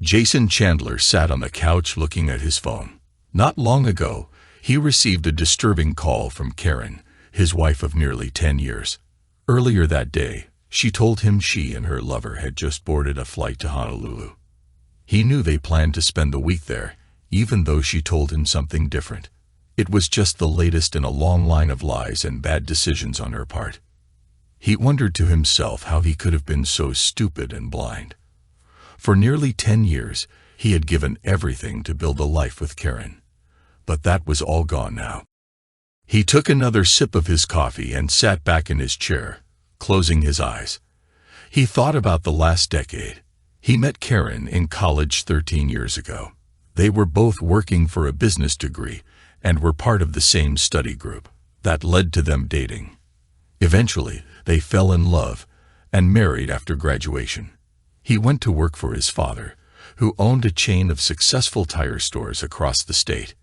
Jason Chandler sat on the couch looking at his phone. Not long ago, he received a disturbing call from Karen, his wife of nearly 10 years. Earlier that day, she told him she and her lover had just boarded a flight to Honolulu. He knew they planned to spend the week there, even though she told him something different. It was just the latest in a long line of lies and bad decisions on her part. He wondered to himself how he could have been so stupid and blind. For nearly 10 years, he had given everything to build a life with Karen. But that was all gone now. He took another sip of his coffee and sat back in his chair, closing his eyes. He thought about the last decade. He met Karen in college 13 years ago. They were both working for a business degree and were part of the same study group. That led to them dating. Eventually, they fell in love and married after graduation. He went to work for his father, who owned a chain of successful tire stores across the state.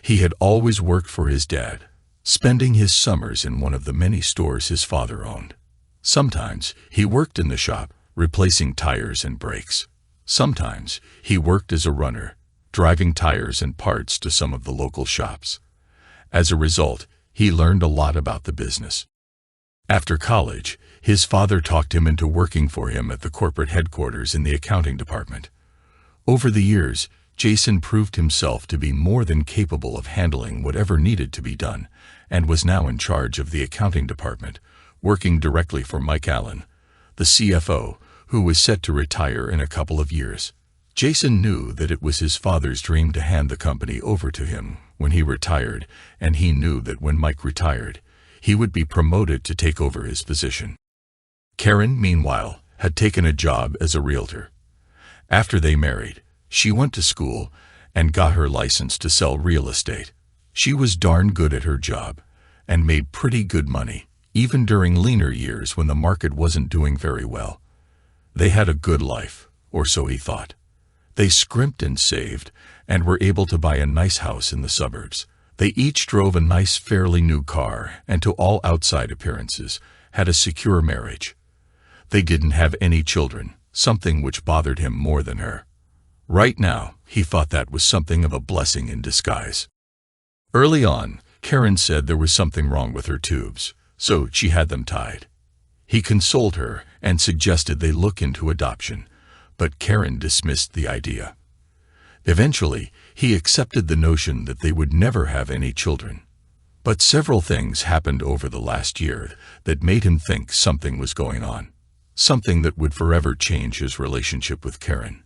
He had always worked for his dad, spending his summers in one of the many stores his father owned. Sometimes he worked in the shop, replacing tires and brakes. Sometimes he worked as a runner, driving tires and parts to some of the local shops. As a result, he learned a lot about the business. After college, his father talked him into working for him at the corporate headquarters in the accounting department. Over the years, Jason proved himself to be more than capable of handling whatever needed to be done, and was now in charge of the accounting department, working directly for Mike Allen, the CFO, who was set to retire in a couple of years. Jason knew that it was his father's dream to hand the company over to him when he retired, and he knew that when Mike retired, he would be promoted to take over his position. Karen, meanwhile, had taken a job as a realtor. After they married, she went to school and got her license to sell real estate. She was darn good at her job and made pretty good money, even during leaner years when the market wasn't doing very well. They had a good life, or so he thought. They scrimped and saved and were able to buy a nice house in the suburbs. They each drove a nice, fairly new car, and to all outside appearances, had a secure marriage. They didn't have any children, something which bothered him more than her. Right now, he thought that was something of a blessing in disguise. Early on, Karen said there was something wrong with her tubes, so she had them tied. He consoled her and suggested they look into adoption, but Karen dismissed the idea. Eventually, he accepted the notion that they would never have any children. But several things happened over the last year that made him think something was going on, something that would forever change his relationship with Karen.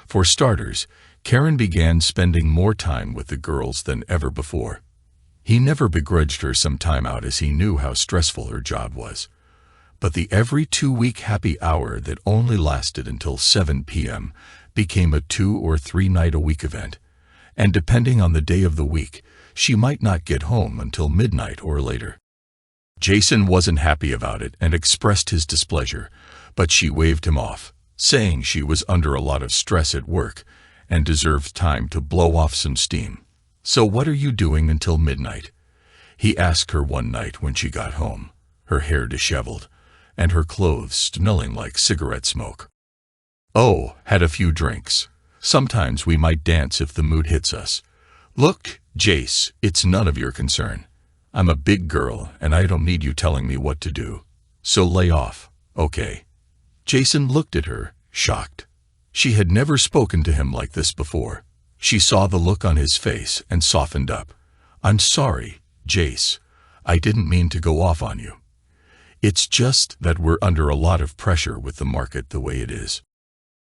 For starters, Karen began spending more time with the girls than ever before. He never begrudged her some time out as he knew how stressful her job was. But the every 2-week happy hour that only lasted until 7 p.m. became a 2 or 3 night a week event, and depending on the day of the week, she might not get home until midnight or later. Jason wasn't happy about it and expressed his displeasure, but she waved him off, saying she was under a lot of stress at work and deserved time to blow off some steam. "So what are you doing until midnight?" he asked her one night when she got home, her hair disheveled, and her clothes smelling like cigarette smoke. "Oh, had a few drinks. Sometimes we might dance if the mood hits us." "Look, Jace, it's none of your concern. I'm a big girl and I don't need you telling me what to do. So lay off, okay?" Jason looked at her, shocked. She had never spoken to him like this before. She saw the look on his face and softened up. "I'm sorry, Jace. I didn't mean to go off on you. It's just that we're under a lot of pressure with the market the way it is.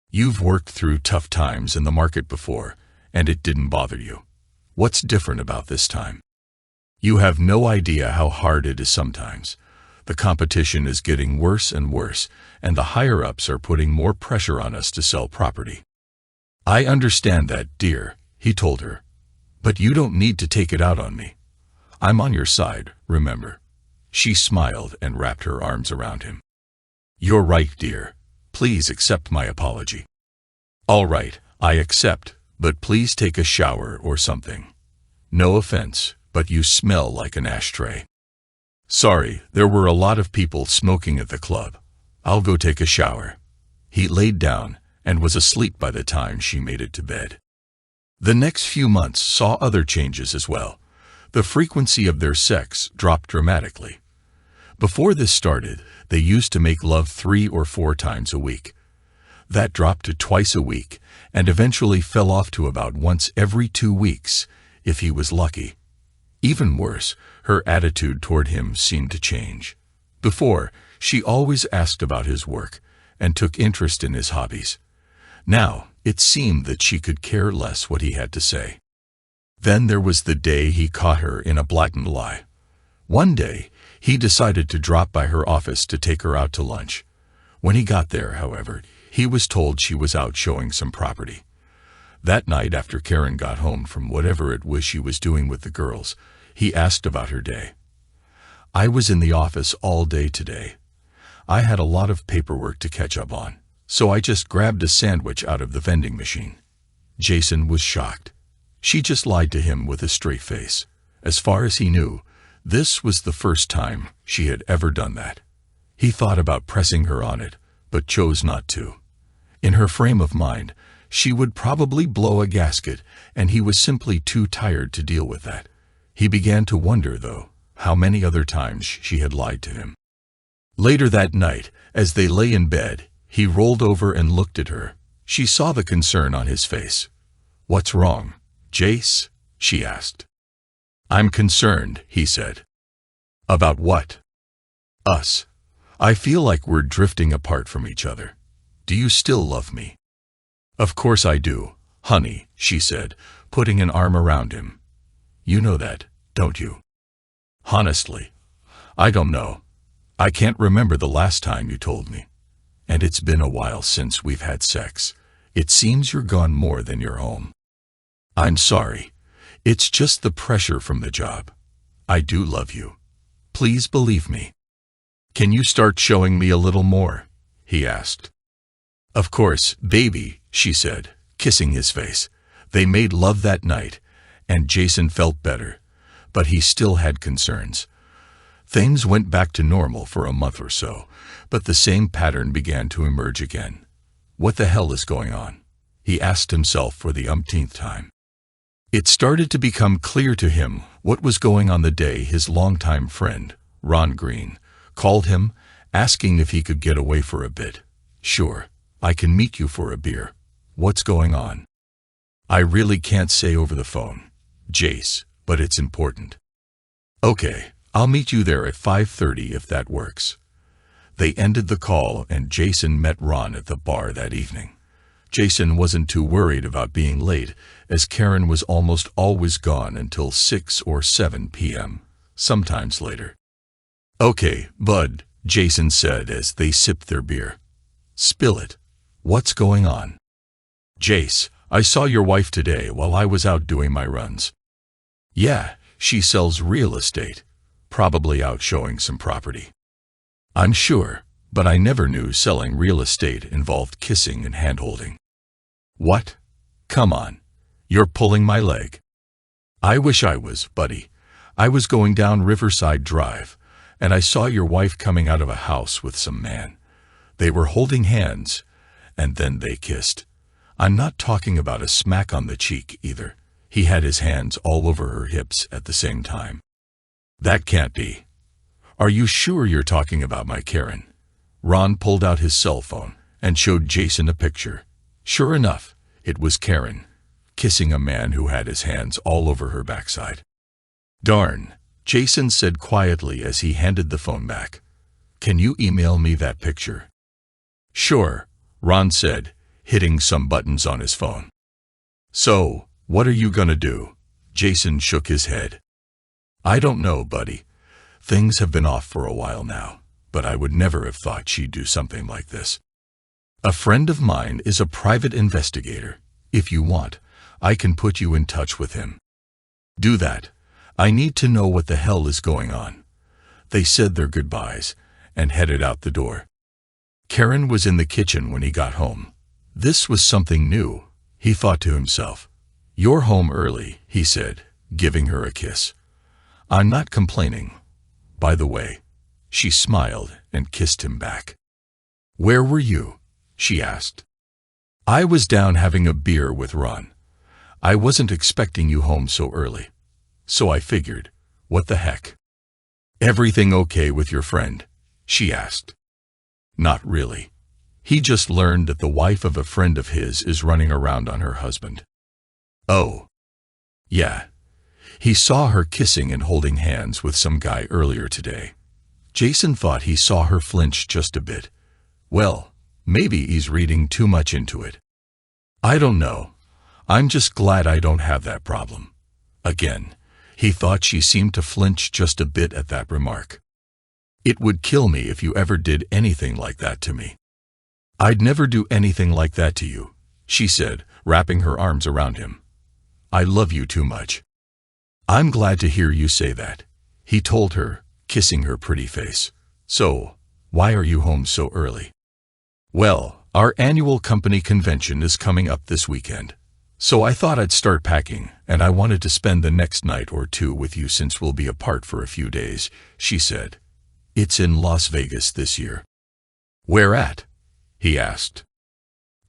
You've worked through tough times in the market before, and it didn't bother you. What's different about this time? You have no idea how hard it is sometimes. The competition is getting worse and worse, and the higher-ups are putting more pressure on us to sell property." "I understand that, dear," he told her. "But you don't need to take it out on me. I'm on your side, remember." She smiled and wrapped her arms around him. "You're right, dear. Please accept my apology." "All right, I accept, but please take a shower or something. No offense, but you smell like an ashtray." "Sorry, there were a lot of people smoking at the club. I'll go take a shower." He laid down and was asleep by the time she made it to bed. The next few months saw other changes as well. The frequency of their sex dropped dramatically. Before this started, they used to make love 3 or 4 times a week. That dropped to twice a week, and eventually fell off to about once every 2 weeks, if he was lucky. Even worse, her attitude toward him seemed to change. Before, she always asked about his work, and took interest in his hobbies. Now, it seemed that she could care less what he had to say. Then there was the day he caught her in a blatant lie. One day, he decided to drop by her office to take her out to lunch. When he got there, however, he was told she was out showing some property. That night, after Karen got home from whatever it was she was doing with the girls, he asked about her day. "I was in the office all day today. I had a lot of paperwork to catch up on, so I just grabbed a sandwich out of the vending machine." Jason was shocked. She just lied to him with a straight face. As far as he knew, this was the first time she had ever done that. He thought about pressing her on it, but chose not to. In her frame of mind, she would probably blow a gasket, and he was simply too tired to deal with that. He began to wonder, though, how many other times she had lied to him. Later that night, as they lay in bed, he rolled over and looked at her. She saw the concern on his face. "What's wrong, Jace?" she asked. "I'm concerned," he said. "About what?" "Us. I feel like we're drifting apart from each other. Do you still love me?" "Of course I do, honey," she said, putting an arm around him. "You know that, don't you?" "Honestly, I don't know. I can't remember the last time you told me. And it's been a while since we've had sex. It seems you're gone more than you're home." "I'm sorry. It's just the pressure from the job. I do love you. Please believe me." "Can you start showing me a little more?" he asked. "Of course, baby," she said, kissing his face. They made love that night, and Jason felt better, but he still had concerns. Things went back to normal for a month or so, but the same pattern began to emerge again. What the hell is going on? He asked himself for the umpteenth time. It started to become clear to him what was going on the day his longtime friend, Ron Green, called him, asking if he could get away for a bit. "Sure, I can meet you for a beer. What's going on?" "I really can't say over the phone, Jace, but it's important." "Okay, I'll meet you there at 5:30 if that works." They ended the call, and Jason met Ron at the bar that evening. Jason wasn't too worried about being late, as Karen was almost always gone until 6 or 7 p.m., sometimes later. "Okay, bud," Jason said as they sipped their beer. "Spill it. What's going on?" "Jace, I saw your wife today while I was out doing my runs." "Yeah, she sells real estate. Probably out showing some property." "I'm sure, but I never knew selling real estate involved kissing and hand-holding." "What? Come on. You're pulling my leg." "I wish I was, buddy. I was going down Riverside Drive, and I saw your wife coming out of a house with some man. They were holding hands, and then they kissed. I'm not talking about a smack on the cheek either. He had his hands all over her hips at the same time." "That can't be. Are you sure you're talking about my Karen?" Ron pulled out his cell phone and showed Jason a picture. Sure enough, it was Karen, kissing a man who had his hands all over her backside. "Darn," Jason said quietly as he handed the phone back. "Can you email me that picture?" "Sure," Ron said, hitting some buttons on his phone. "So, what are you gonna do?" Jason shook his head. "I don't know, buddy. Things have been off for a while now, but I would never have thought she'd do something like this. A friend of mine is a private investigator. If you want, I can put you in touch with him." "Do that. I need to know what the hell is going on." They said their goodbyes and headed out the door. Karen was in the kitchen when he got home. This was something new, he thought to himself. "You're home early," he said, giving her a kiss. "I'm not complaining. By the way." She smiled and kissed him back. "Where were you?" she asked. I was down having a beer with Ron. I wasn't expecting you home so early. So I figured, what the heck? Everything okay with your friend? She asked. Not really. He just learned that the wife of a friend of his is running around on her husband. Oh. Yeah. He saw her kissing and holding hands with some guy earlier today. Jason thought he saw her flinch just a bit. Well, maybe he's reading too much into it. I don't know. I'm just glad I don't have that problem. Again, he thought she seemed to flinch just a bit at that remark. It would kill me if you ever did anything like that to me. I'd never do anything like that to you, she said, wrapping her arms around him. I love you too much. I'm glad to hear you say that, he told her, kissing her pretty face. So, why are you home so early? Well, our annual company convention is coming up this weekend. So I thought I'd start packing, and I wanted to spend the next night or two with you since we'll be apart for a few days, she said. It's in Las Vegas this year. Where at? He asked.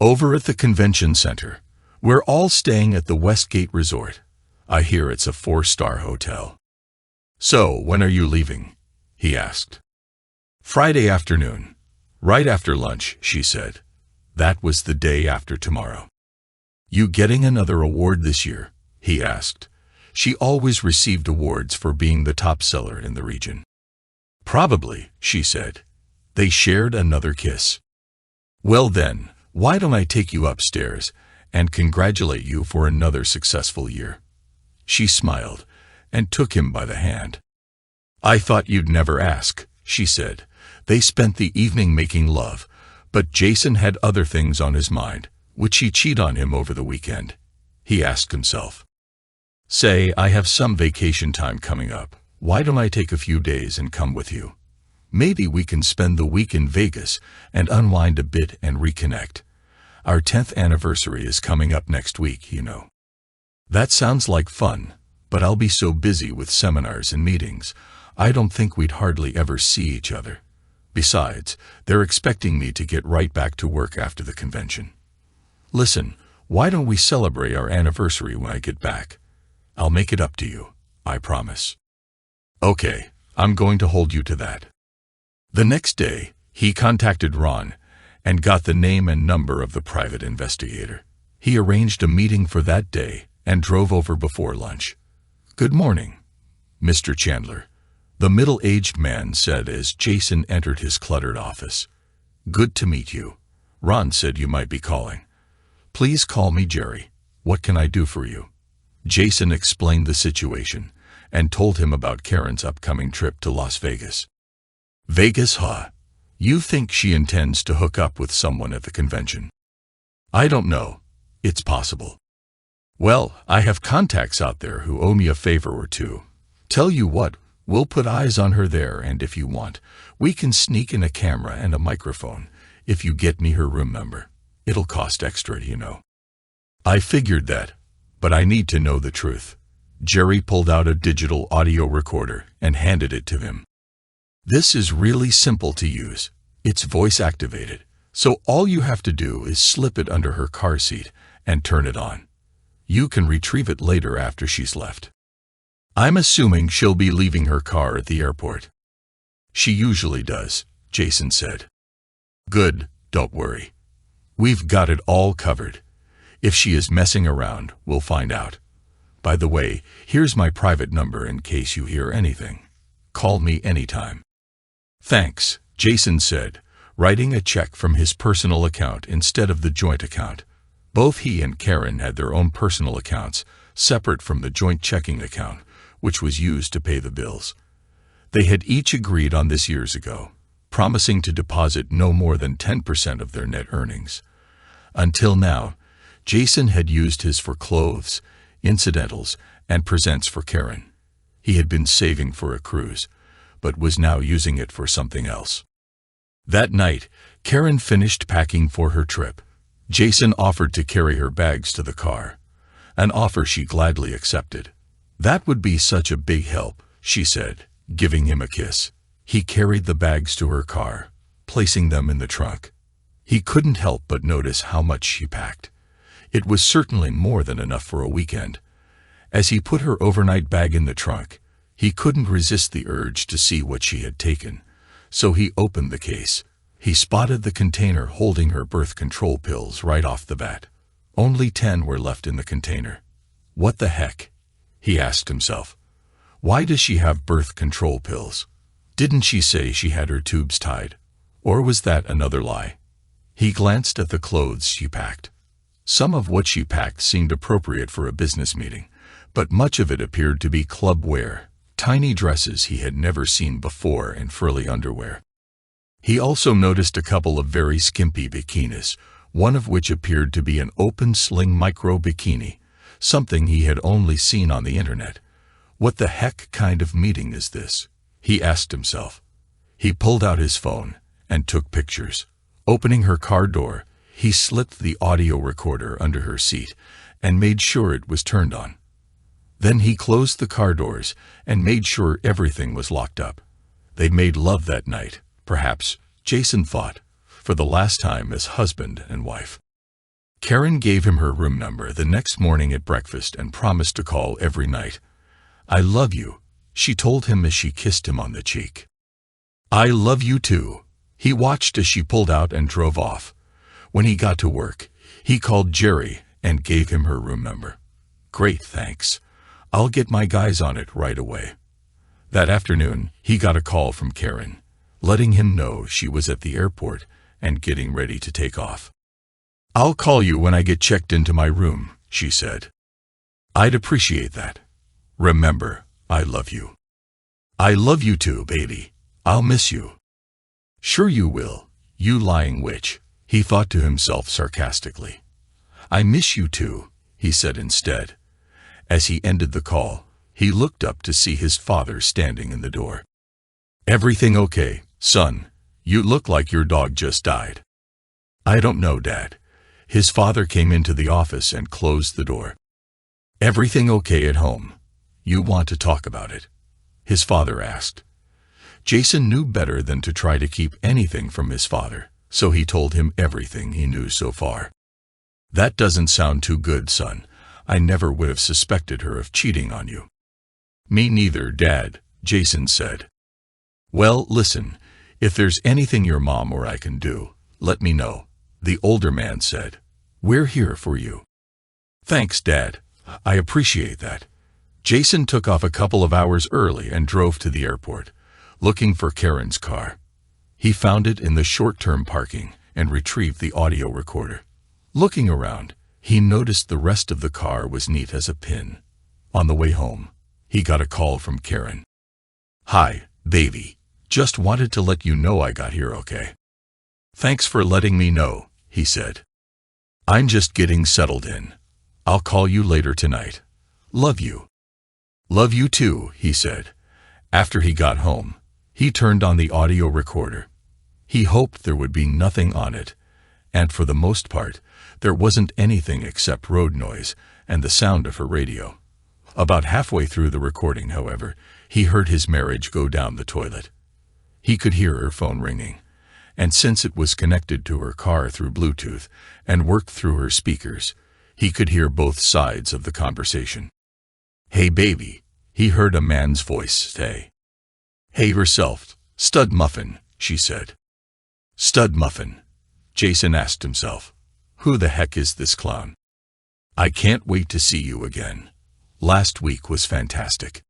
Over at the convention center. We're all staying at the Westgate Resort. I hear it's a 4-star hotel. So, when are you leaving? He asked. Friday afternoon. Right after lunch, she said. That was the day after tomorrow. You getting another award this year? He asked. She always received awards for being the top seller in the region. Probably, she said. They shared another kiss. Well then, why don't I take you upstairs and congratulate you for another successful year? She smiled and took him by the hand. I thought you'd never ask, she said. They spent the evening making love, but Jason had other things on his mind. Would she cheat on him over the weekend? He asked himself. Say, I have some vacation time coming up. Why don't I take a few days and come with you? Maybe we can spend the week in Vegas and unwind a bit and reconnect. Our 10th anniversary is coming up next week, you know. That sounds like fun, but I'll be so busy with seminars and meetings, I don't think we'd hardly ever see each other. Besides, they're expecting me to get right back to work after the convention. Listen, why don't we celebrate our anniversary when I get back? I'll make it up to you, I promise. Okay, I'm going to hold you to that. The next day, he contacted Ron and got the name and number of the private investigator. He arranged a meeting for that day and drove over before lunch. Good morning, Mr. Chandler, the middle-aged man said as Jason entered his cluttered office. Good to meet you. Ron said you might be calling. Please call me Jerry. What can I do for you? Jason explained the situation and told him about Karen's upcoming trip to Las Vegas. Vegas, huh? You think she intends to hook up with someone at the convention? I don't know. It's possible. Well, I have contacts out there who owe me a favor or two. Tell you what, we'll put eyes on her there, and if you want, we can sneak in a camera and a microphone if you get me her room number. It'll cost extra, you know. I figured that, but I need to know the truth. Jerry pulled out a digital audio recorder and handed it to him. This is really simple to use. It's voice-activated, so all you have to do is slip it under her car seat and turn it on. You can retrieve it later after she's left. I'm assuming she'll be leaving her car at the airport. She usually does, Jason said. Good, don't worry. We've got it all covered. If she is messing around, we'll find out. By the way, here's my private number in case you hear anything. Call me anytime. Thanks, Jason said, writing a check from his personal account instead of the joint account. Both he and Karen had their own personal accounts, separate from the joint checking account, which was used to pay the bills. They had each agreed on this years ago, promising to deposit no more than 10% of their net earnings. Until now, Jason had used his for clothes, incidentals, and presents for Karen. He had been saving for a cruise, but was now using it for something else. That night, Karen finished packing for her trip. Jason offered to carry her bags to the car, an offer she gladly accepted. That would be such a big help, she said, giving him a kiss. He carried the bags to her car, placing them in the trunk. He couldn't help but notice how much she packed. It was certainly more than enough for a weekend. As he put her overnight bag in the trunk, he couldn't resist the urge to see what she had taken. So he opened the case. He spotted the container holding her birth control pills right off the bat. Only 10 were left in the container. What the heck? He asked himself. Why does she have birth control pills? Didn't she say she had her tubes tied? Or was that another lie? He glanced at the clothes she packed. Some of what she packed seemed appropriate for a business meeting, but much of it appeared to be club wear, tiny dresses he had never seen before and frilly underwear. He also noticed a couple of very skimpy bikinis, one of which appeared to be an open sling micro bikini, something he had only seen on the internet. What the heck kind of meeting is this? He asked himself. He pulled out his phone and took pictures. Opening her car door, he slipped the audio recorder under her seat and made sure it was turned on. Then he closed the car doors and made sure everything was locked up. They made love that night, perhaps, Jason thought, for the last time as husband and wife. Karen gave him her room number the next morning at breakfast and promised to call every night. "I love you," she told him as she kissed him on the cheek. "I love you too." He watched as she pulled out and drove off. When he got to work, he called Jerry and gave him her room number. "Great, thanks. I'll get my guys on it right away." That afternoon, he got a call from Karen, letting him know she was at the airport and getting ready to take off. "I'll call you when I get checked into my room," she said. "I'd appreciate that. Remember, I love you." "I love you too, baby. I'll miss you." "Sure you will, you lying witch," he thought to himself sarcastically. "I miss you too," he said instead. As he ended the call, he looked up to see his father standing in the door. "Everything okay, son? You look like your dog just died." "I don't know, Dad." His father came into the office and closed the door. "Everything okay at home? You want to talk about it?" his father asked. Jason knew better than to try to keep anything from his father, so he told him everything he knew so far. "That doesn't sound too good, son. I never would have suspected her of cheating on you." "Me neither, Dad," Jason said. "Well, listen, if there's anything your mom or I can do, let me know," the older man said. "We're here for you." "Thanks, Dad. I appreciate that." Jason took off a couple of hours early and drove to the airport, looking for Karen's car. He found it in the short-term parking and retrieved the audio recorder. Looking around, he noticed the rest of the car was neat as a pin. On the way home, he got a call from Karen. "Hi, baby. Just wanted to let you know I got here okay." "Thanks for letting me know," he said. "I'm just getting settled in. I'll call you later tonight. Love you." "Love you too," he said. After he got home, he turned on the audio recorder. He hoped there would be nothing on it, and for the most part, there wasn't anything except road noise and the sound of her radio. About halfway through the recording, however, he heard his marriage go down the toilet. He could hear her phone ringing, and since it was connected to her car through Bluetooth and worked through her speakers, he could hear both sides of the conversation. "Hey, baby," he heard a man's voice say. "Hey yourself, stud muffin," she said. Stud muffin? Jason asked himself. Who the heck is this clown? "I can't wait to see you again. Last week was fantastic."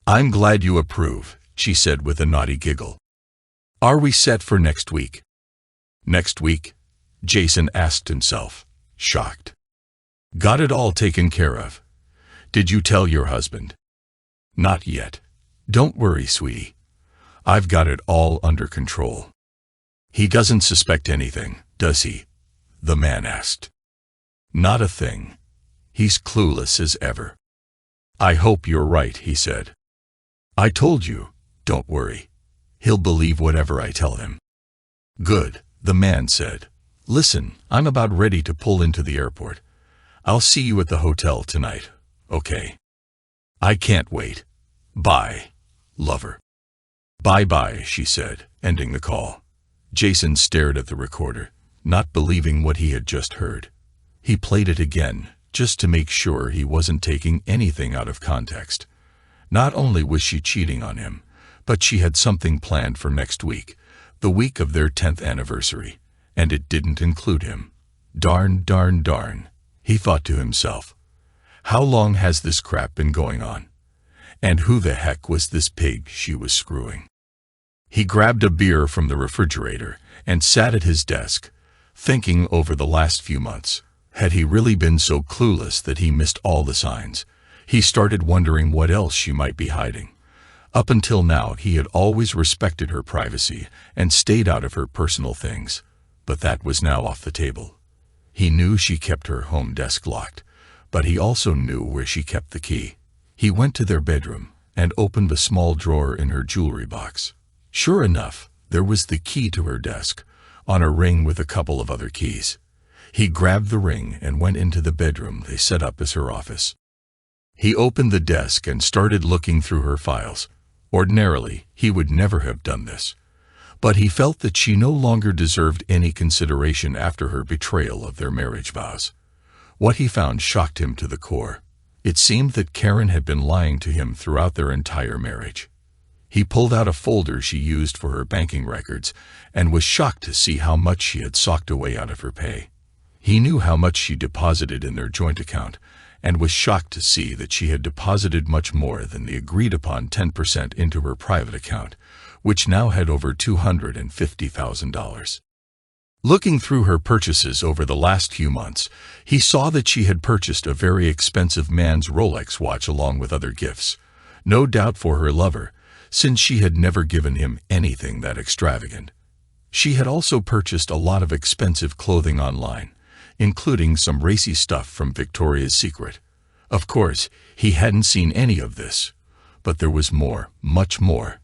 "I'm glad you approve," she said with a naughty giggle. "Are we set for next week?" "Next week?" Jason asked himself, shocked. "Got it all taken care of. Did you tell your husband?" "Not yet. Don't worry, sweetie. I've got it all under control." "He doesn't suspect anything, does he?" the man asked. "Not a thing. He's clueless as ever." "I hope you're right," he said. "I told you, don't worry. He'll believe whatever I tell him." "Good," the man said. "Listen, I'm about ready to pull into the airport. I'll see you at the hotel tonight, okay?" "I can't wait. Bye, lover." "Bye-bye," she said, ending the call. Jason stared at the recorder. not believing what he had just heard. He played it again, just to make sure he wasn't taking anything out of context. Not only was she cheating on him, but she had something planned for next week, the week of their 10th anniversary, and it didn't include him. Darn, darn, darn, he thought to himself. How long has this crap been going on? And who the heck was this pig she was screwing? He grabbed a beer from the refrigerator and sat at his desk, thinking over the last few months. Had he really been so clueless that he missed all the signs? He started wondering what else she might be hiding. Up until now, he had always respected her privacy and stayed out of her personal things, but that was now off the table. He knew she kept her home desk locked, but he also knew where she kept the key. He went to their bedroom and opened a small drawer in her jewelry box. Sure enough, there was the key to her desk, on a ring with a couple of other keys. He grabbed the ring and went into the bedroom they set up as her office. He opened the desk and started looking through her files. Ordinarily, he would never have done this, but he felt that she no longer deserved any consideration after her betrayal of their marriage vows. What he found shocked him to the core. It seemed that Karen had been lying to him throughout their entire marriage. He pulled out a folder she used for her banking records and was shocked to see how much she had socked away out of her pay. He knew how much she deposited in their joint account and was shocked to see that she had deposited much more than the agreed-upon 10% into her private account, which now had over $250,000. Looking through her purchases over the last few months, he saw that she had purchased a very expensive man's Rolex watch along with other gifts, no doubt for her lover, since she had never given him anything that extravagant. She had also purchased a lot of expensive clothing online, including some racy stuff from Victoria's Secret. Of course, he hadn't seen any of this, but there was more, much more.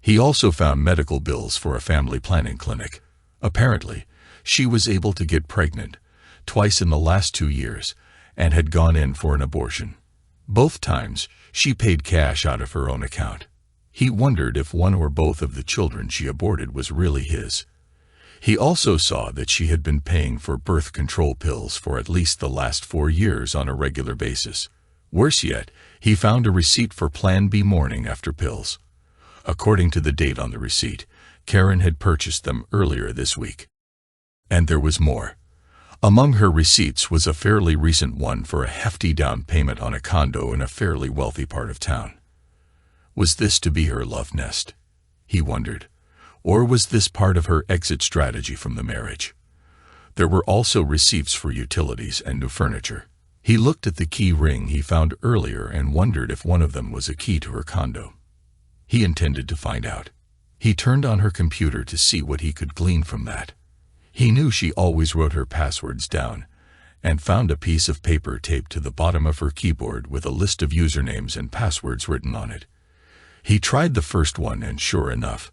He also found medical bills for a family planning clinic. Apparently, she was able to get pregnant twice in the last 2 years and had gone in for an abortion. Both times, she paid cash out of her own account. He wondered if one or both of the children she aborted was really his. He also saw that she had been paying for birth control pills for at least the last 4 years on a regular basis. Worse yet, he found a receipt for Plan B morning after pills. According to the date on the receipt, Karen had purchased them earlier this week. And there was more. Among her receipts was a fairly recent one for a hefty down payment on a condo in a fairly wealthy part of town. Was this to be her love nest? He wondered. Or was this part of her exit strategy from the marriage? There were also receipts for utilities and new furniture. He looked at the key ring he found earlier and wondered if one of them was a key to her condo. He intended to find out. He turned on her computer to see what he could glean from that. He knew she always wrote her passwords down, and found a piece of paper taped to the bottom of her keyboard with a list of usernames and passwords written on it. He tried the first one, and sure enough,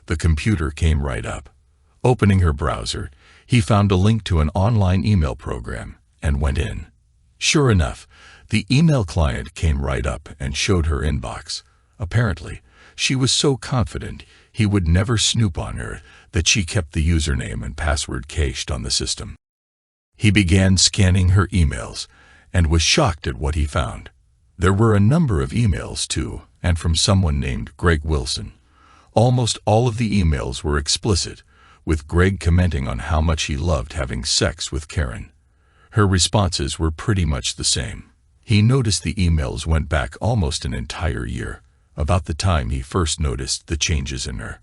the computer came right up. Opening her browser, he found a link to an online email program and went in. Sure enough, the email client came right up and showed her inbox. Apparently, she was so confident he would never snoop on her that she kept the username and password cached on the system. He began scanning her emails and was shocked at what he found. There were a number of emails too, and from someone named Greg Wilson. Almost all of the emails were explicit, with Greg commenting on how much he loved having sex with Karen. Her responses were pretty much the same. He noticed the emails went back almost an entire year, about the time he first noticed the changes in her.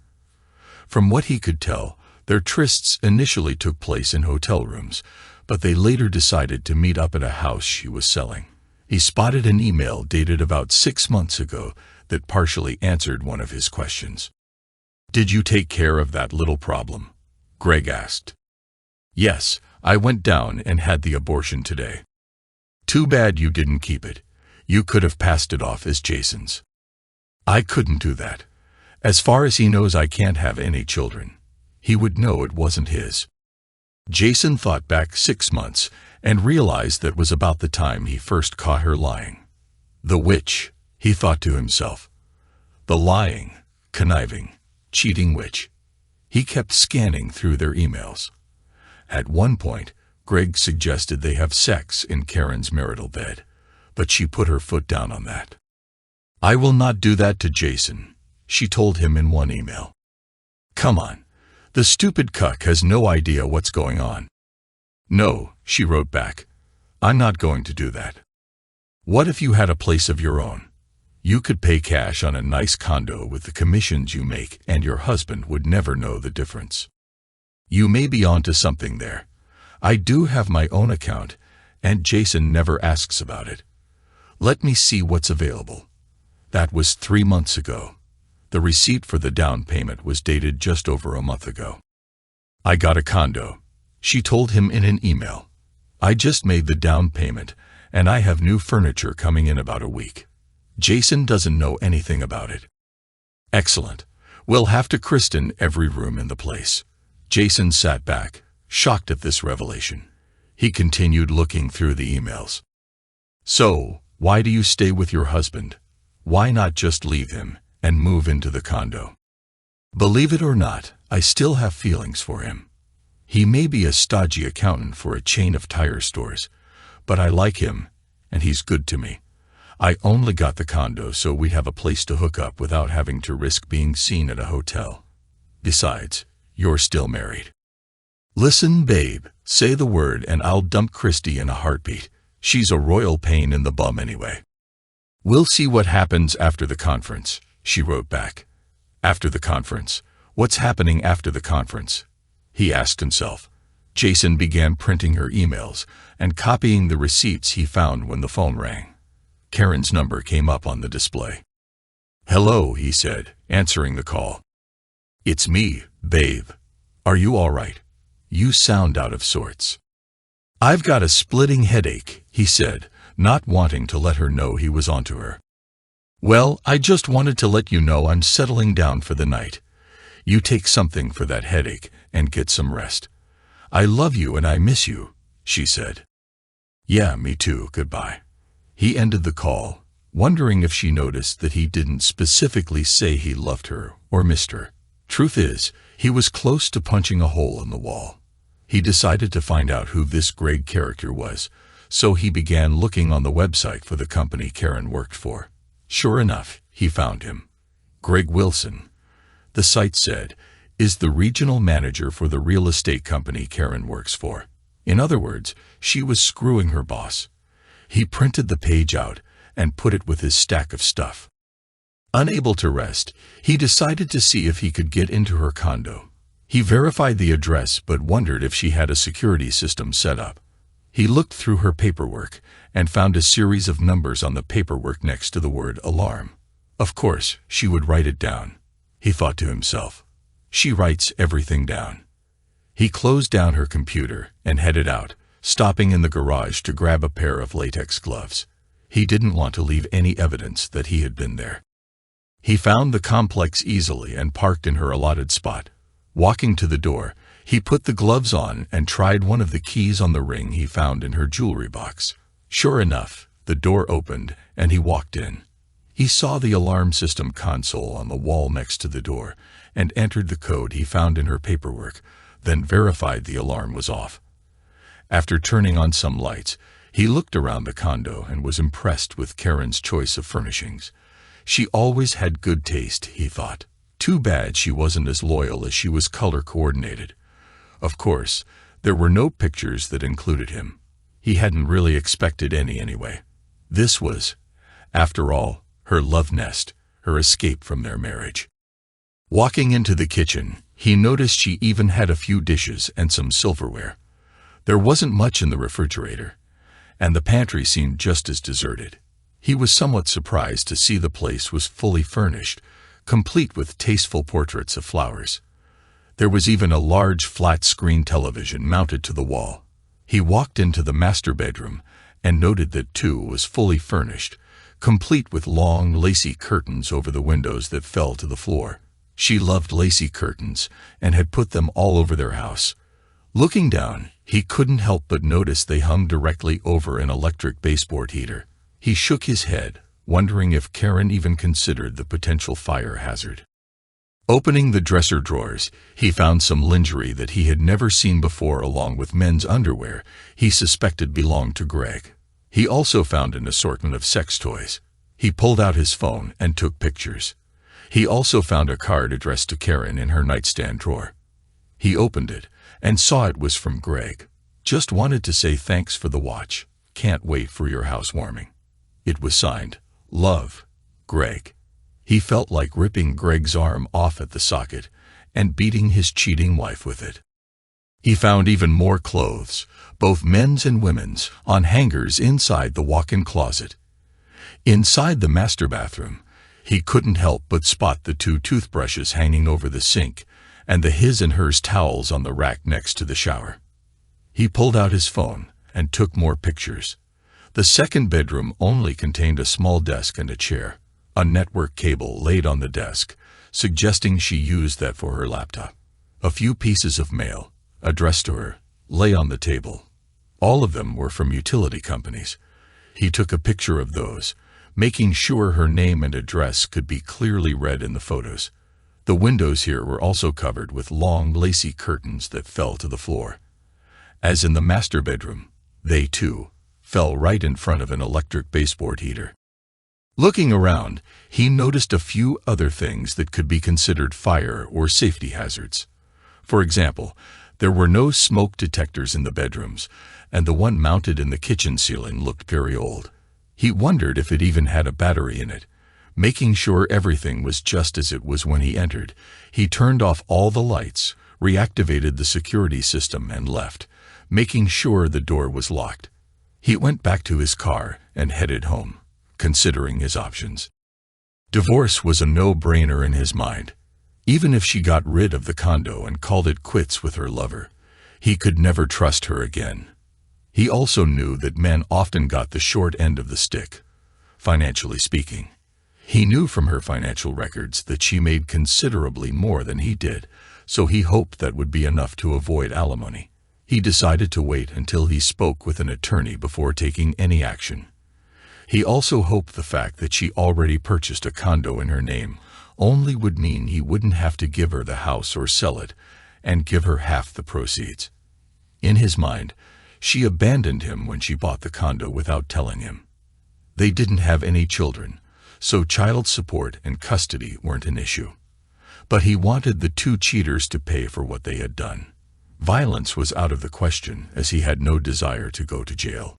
From what he could tell, their trysts initially took place in hotel rooms, but they later decided to meet up at a house she was selling. He spotted an email dated about 6 months ago that partially answered one of his questions. "Did you take care of that little problem?" Greg asked. "Yes, I went down and had the abortion today." "Too bad you didn't keep it. You could have passed it off as Jason's." "I couldn't do that. As far as he knows, I can't have any children. He would know it wasn't his." Jason thought back 6 months and realized that was about the time he first caught her lying. The witch, he thought to himself. The lying, conniving, cheating witch. He kept scanning through their emails. At one point, Greg suggested they have sex in Karen's marital bed, but she put her foot down on that. "I will not do that to Jason," she told him in one email. "Come on. The stupid cuck has no idea what's going on." "No," she wrote back. "I'm not going to do that. What if you had a place of your own? You could pay cash on a nice condo with the commissions you make, and your husband would never know the difference. You may be onto something there. I do have my own account, and Jason never asks about it. Let me see what's available." That was 3 months ago. The receipt for the down payment was dated just over a month ago. "I got a condo," she told him in an email. "I just made the down payment, and I have new furniture coming in about a week. Jason doesn't know anything about it." "Excellent. We'll have to christen every room in the place." Jason sat back, shocked at this revelation. He continued looking through the emails. "So, why do you stay with your husband? Why not just leave him and move into the condo? Believe it or not, I still have feelings for him. He may be a stodgy accountant for a chain of tire stores, but I like him, and he's good to me. I only got the condo so we'd have a place to hook up without having to risk being seen at a hotel. Besides, you're still married. Listen, babe, say the word and I'll dump Christy in a heartbeat. She's a royal pain in the bum anyway. We'll see what happens after the conference," she wrote back. After the conference? What's happening after the conference? He asked himself. Jason began printing her emails and copying the receipts he found when the phone rang. Karen's number came up on the display. "Hello," he said, answering the call. "It's me, babe. Are you all right? You sound out of sorts." "I've got a splitting headache," he said, not wanting to let her know he was onto her. "Well, I just wanted to let you know I'm settling down for the night. You take something for that headache and get some rest. I love you and I miss you," she said. "Yeah, me too, goodbye." He ended the call, wondering if she noticed that he didn't specifically say he loved her or missed her. Truth is, he was close to punching a hole in the wall. He decided to find out who this Greg character was, so he began looking on the website for the company Karen worked for. Sure enough, he found him. Greg Wilson, the site said, is the regional manager for the real estate company Karen works for. In other words, she was screwing her boss. He printed the page out and put it with his stack of stuff. Unable to rest, he decided to see if he could get into her condo. He verified the address but wondered if she had a security system set up. He looked through her paperwork and found a series of numbers on the paperwork next to the word alarm. Of course, she would write it down. He thought to himself, she writes everything down. He closed down her computer and headed out, stopping in the garage to grab a pair of latex gloves. He didn't want to leave any evidence that he had been there. He found the complex easily and parked in her allotted spot. Walking to the door, he put the gloves on and tried one of the keys on the ring he found in her jewelry box. Sure enough, the door opened and he walked in. He saw the alarm system console on the wall next to the door and entered the code he found in her paperwork, then verified the alarm was off. After turning on some lights, he looked around the condo and was impressed with Karen's choice of furnishings. She always had good taste, he thought. Too bad she wasn't as loyal as she was color-coordinated. Of course, there were no pictures that included him. He hadn't really expected any anyway. This was, after all, her love nest, her escape from their marriage. Walking into the kitchen, he noticed she even had a few dishes and some silverware. There wasn't much in the refrigerator, and the pantry seemed just as deserted. He was somewhat surprised to see the place was fully furnished, complete with tasteful portraits of flowers. There was even a large flat-screen television mounted to the wall. He walked into the master bedroom and noted that too was fully furnished, complete with long, lacy curtains over the windows that fell to the floor. She loved lacy curtains and had put them all over their house. Looking down, he couldn't help but notice they hung directly over an electric baseboard heater. He shook his head, wondering if Karen even considered the potential fire hazard. Opening the dresser drawers, he found some lingerie that he had never seen before along with men's underwear he suspected belonged to Greg. He also found an assortment of sex toys. He pulled out his phone and took pictures. He also found a card addressed to Karen in her nightstand drawer. He opened it and saw it was from Greg. Just wanted to say thanks for the watch. Can't wait for your housewarming. It was signed, Love, Greg. He felt like ripping Greg's arm off at the socket and beating his cheating wife with it. He found even more clothes, both men's and women's, on hangers inside the walk-in closet. Inside the master bathroom, he couldn't help but spot the 2 toothbrushes hanging over the sink and the his and hers towels on the rack next to the shower. He pulled out his phone and took more pictures. The second bedroom only contained a small desk and a chair. A network cable laid on the desk, suggesting she used that for her laptop. A few pieces of mail, addressed to her, lay on the table. All of them were from utility companies. He took a picture of those, making sure her name and address could be clearly read in the photos. The windows here were also covered with long, lacy curtains that fell to the floor. As in the master bedroom, they, too, fell right in front of an electric baseboard heater. Looking around, he noticed a few other things that could be considered fire or safety hazards. For example, there were no smoke detectors in the bedrooms, and the one mounted in the kitchen ceiling looked very old. He wondered if it even had a battery in it. Making sure everything was just as it was when he entered, he turned off all the lights, reactivated the security system, and left, making sure the door was locked. He went back to his car and headed home, considering his options. Divorce was a no-brainer in his mind. Even if she got rid of the condo and called it quits with her lover, he could never trust her again. He also knew that men often got the short end of the stick, financially speaking. He knew from her financial records that she made considerably more than he did, so he hoped that would be enough to avoid alimony. He decided to wait until he spoke with an attorney before taking any action. He also hoped the fact that she already purchased a condo in her name only would mean he wouldn't have to give her the house or sell it and give her half the proceeds. In his mind, she abandoned him when she bought the condo without telling him. They didn't have any children, so child support and custody weren't an issue. But he wanted the 2 cheaters to pay for what they had done. Violence was out of the question, as he had no desire to go to jail.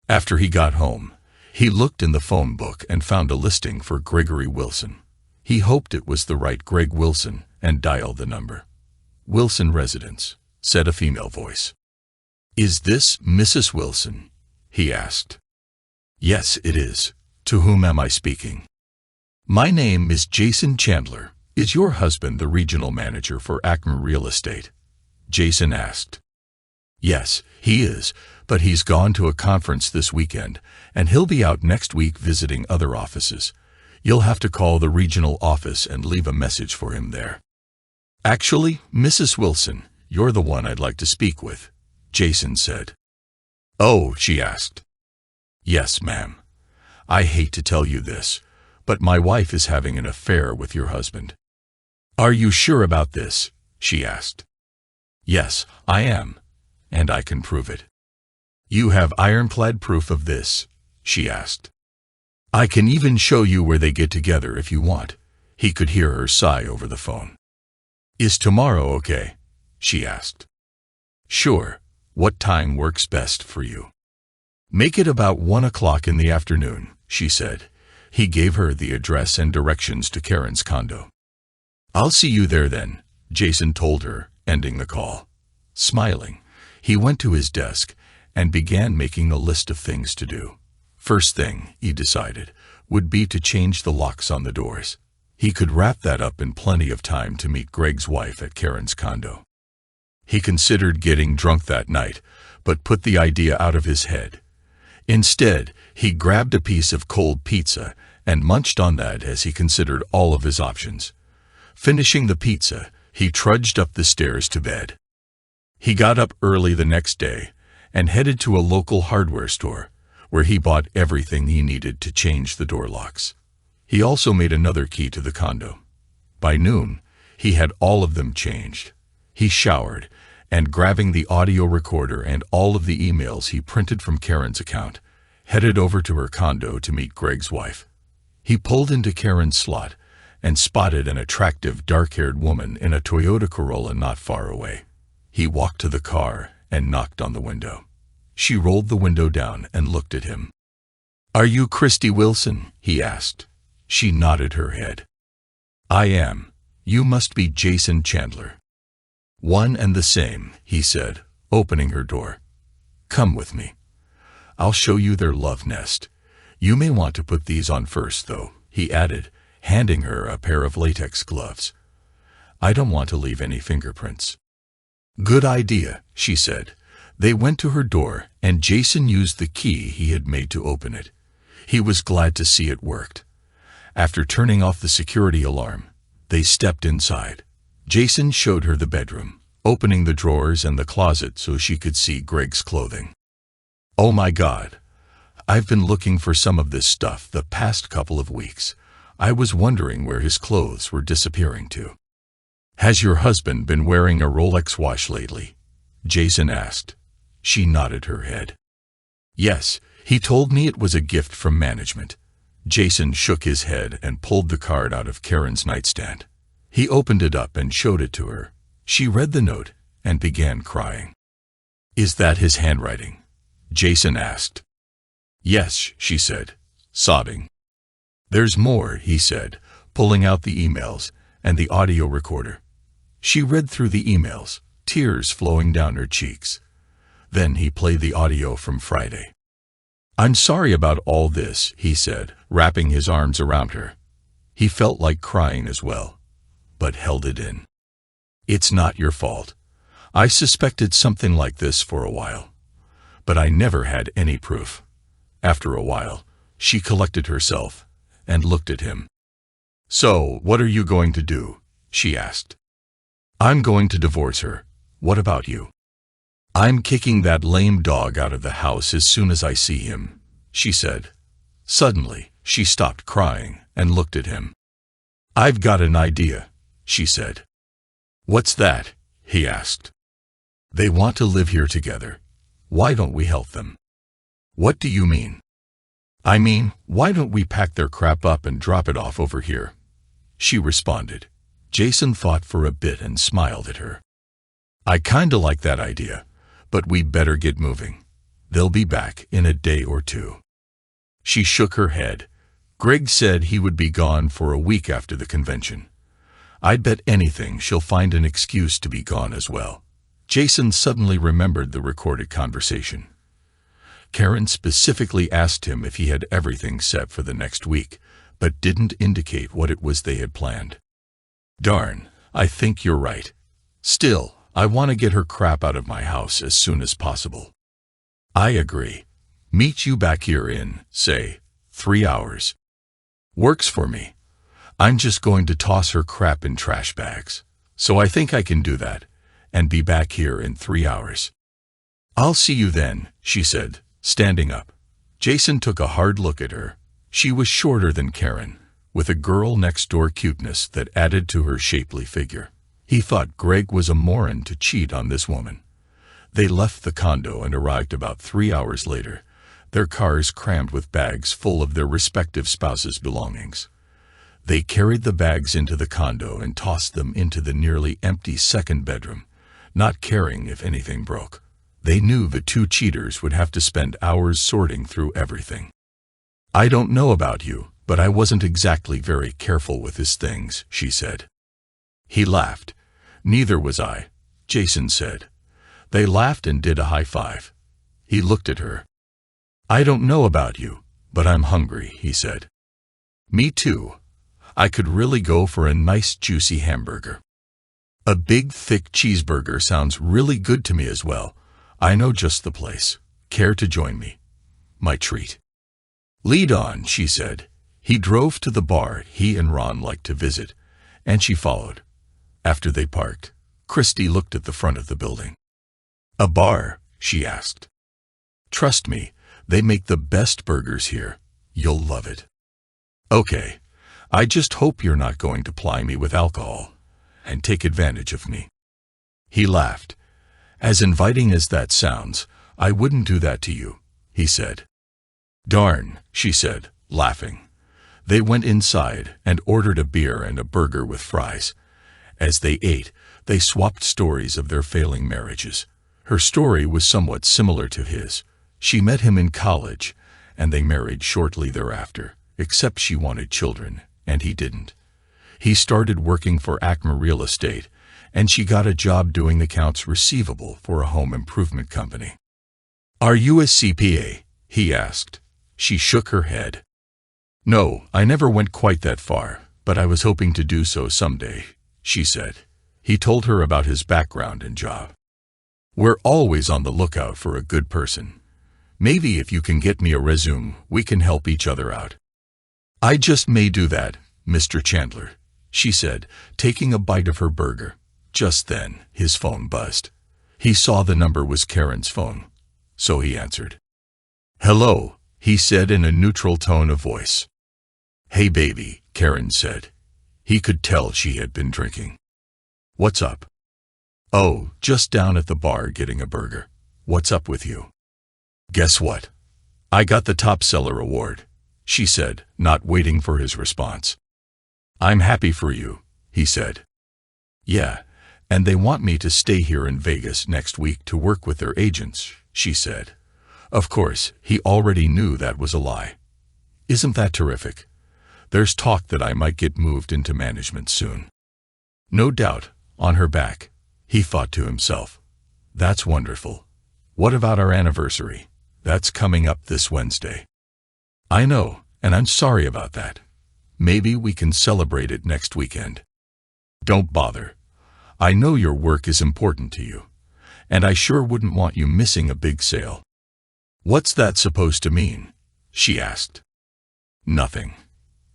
After he got home, he looked in the phone book and found a listing for Gregory Wilson. He hoped it was the right Greg Wilson and dialed the number. "Wilson residence," said a female voice. "Is this Mrs. Wilson?" he asked. "Yes, it is. To whom am I speaking?" "My name is Jason Chandler. Is your husband the regional manager for Acme Real Estate?" Jason asked. "Yes, he is, but he's gone to a conference this weekend, and he'll be out next week visiting other offices. You'll have to call the regional office and leave a message for him there." "Actually, Mrs. Wilson, you're the one I'd like to speak with," Jason said. "Oh," she asked. "Yes, ma'am. I hate to tell you this, but my wife is having an affair with your husband." "Are you sure about this?" she asked. "Yes, I am, and I can prove it." "You have ironclad proof of this?" she asked. "I can even show you where they get together if you want." He could hear her sigh over the phone. "Is tomorrow okay?" she asked. "Sure. What time works best for you?" "Make it about 1 o'clock in the afternoon," she said. He gave her the address and directions to Karen's condo. "I'll see you there then," Jason told her, ending the call. Smiling, he went to his desk and began making a list of things to do. First thing, he decided, would be to change the locks on the doors. He could wrap that up in plenty of time to meet Greg's wife at Karen's condo. He considered getting drunk that night, but put the idea out of his head. Instead, he grabbed a piece of cold pizza and munched on that as he considered all of his options. Finishing the pizza, he trudged up the stairs to bed. He got up early the next day and headed to a local hardware store, where he bought everything he needed to change the door locks. He also made another key to the condo. By noon, He had all of them changed. He showered, and grabbing the audio recorder and all of the emails he printed from Karen's account, headed over to her condo to meet Greg's wife. He pulled into Karen's slot and spotted an attractive dark-haired woman in a Toyota Corolla not far away. He walked to the car and knocked on the window. She rolled the window down and looked at him. "Are you Christy Wilson?" he asked. She nodded her head. "I am. You must be Jason Chandler." "One and the same," he said, opening her door. "Come with me. I'll show you their love nest. You may want to put these on first, though," he added, handing her a pair of latex gloves. "I don't want to leave any fingerprints." "Good idea," she said. They went to her door, and Jason used the key he had made to open it. He was glad to see it worked. After turning off the security alarm, they stepped inside. Jason showed her the bedroom, opening the drawers and the closet so she could see Greg's clothing. "Oh my God. I've been looking for some of this stuff the past couple of weeks. I was wondering where his clothes were disappearing to." "Has your husband been wearing a Rolex watch lately?" Jason asked. She nodded her head. "Yes, he told me it was a gift from management." Jason shook his head and pulled the card out of Karen's nightstand. He opened it up and showed it to her. She read the note and began crying. "Is that his handwriting?" Jason asked. "Yes," she said, sobbing. "There's more," he said, pulling out the emails and the audio recorder. She read through the emails, tears flowing down her cheeks. Then he played the audio from Friday. "I'm sorry about all this," he said, wrapping his arms around her. He felt like crying as well, but held it in. "It's not your fault. I suspected something like this for a while, but I never had any proof." After a while, she collected herself and looked at him. "So, what are you going to do?" she asked. "I'm going to divorce her. What about you?" "I'm kicking that lame dog out of the house as soon as I see him," she said. Suddenly, she stopped crying and looked at him. "I've got an idea," she said. "What's that?" he asked. "They want to live here together. Why don't we help them?" "What do you mean?" "I mean, why don't we pack their crap up and drop it off over here?" she responded. Jason thought for a bit and smiled at her. "I kinda like that idea, but we better get moving. They'll be back in a day or two." She shook her head. "Greg said he would be gone for a week after the convention. I'd bet anything she'll find an excuse to be gone as well." Jason suddenly remembered the recorded conversation. Karen specifically asked him if he had everything set for the next week, but didn't indicate what it was they had planned. "Darn, I think you're right. Still, I want to get her crap out of my house as soon as possible." "I agree. Meet you back here in, say, 3 hours. Works for me. I'm just going to toss her crap in trash bags, so I think I can do that, and be back here in 3 hours." "I'll see you then," she said, standing up. Jason took a hard look at her. She was shorter than Karen, with a girl-next-door cuteness that added to her shapely figure. He thought Greg was a moron to cheat on this woman. They left the condo and arrived about 3 hours later, their cars crammed with bags full of their respective spouses' belongings. They carried the bags into the condo and tossed them into the nearly empty second bedroom, not caring if anything broke. They knew the two cheaters would have to spend hours sorting through everything. "I don't know about you, but I wasn't exactly very careful with his things," she said. He laughed. "Neither was I," Jason said. They laughed and did a high five. He looked at her. "I don't know about you, but I'm hungry," he said. "Me too. I could really go for a nice juicy hamburger." "A big thick cheeseburger sounds really good to me as well. I know just the place. Care to join me?" "My treat." "Lead on," she said. He drove to the bar he and Ron liked to visit, and she followed. After they parked, Christy looked at the front of the building. "A bar?" she asked. "Trust me, they make the best burgers here. You'll love it." "Okay. I just hope you're not going to ply me with alcohol. and take advantage of me." He laughed. "As inviting as that sounds, I wouldn't do that to you," he said. "Darn," she said, laughing. They went inside and ordered a beer and a burger with fries. As they ate, they swapped stories of their failing marriages. Her story was somewhat similar to his. She met him in college, and they married shortly thereafter, except she wanted children, and he didn't. He started working for Acme Real Estate, and she got a job doing accounts receivable for a home improvement company. "Are you a CPA?" he asked. She shook her head. "No, I never went quite that far, but I was hoping to do so someday," she said. He told her about his background and job. "We're always on the lookout for a good person. Maybe if you can get me a resume, we can help each other out." "I just may do that, Mr. Chandler," she said, taking a bite of her burger. Just then, his phone buzzed. He saw the number was Karen's phone, so he answered. "Hello," he said in a neutral tone of voice. "Hey baby," Karen said. He could tell she had been drinking. "What's up?" "Oh, just down at the bar getting a burger. What's up with you?" "Guess what? I got the top seller award," she said, not waiting for his response. "I'm happy for you," he said. "Yeah, and they want me to stay here in Vegas next week to work with their agents," she said. Of course, he already knew that was a lie. "Isn't that terrific? There's talk that I might get moved into management soon." No doubt, on her back, he thought to himself. "That's wonderful. What about our anniversary? That's coming up this Wednesday." "I know, and I'm sorry about that. Maybe we can celebrate it next weekend." "Don't bother. I know your work is important to you, and I sure wouldn't want you missing a big sale." "What's that supposed to mean?" she asked. "Nothing.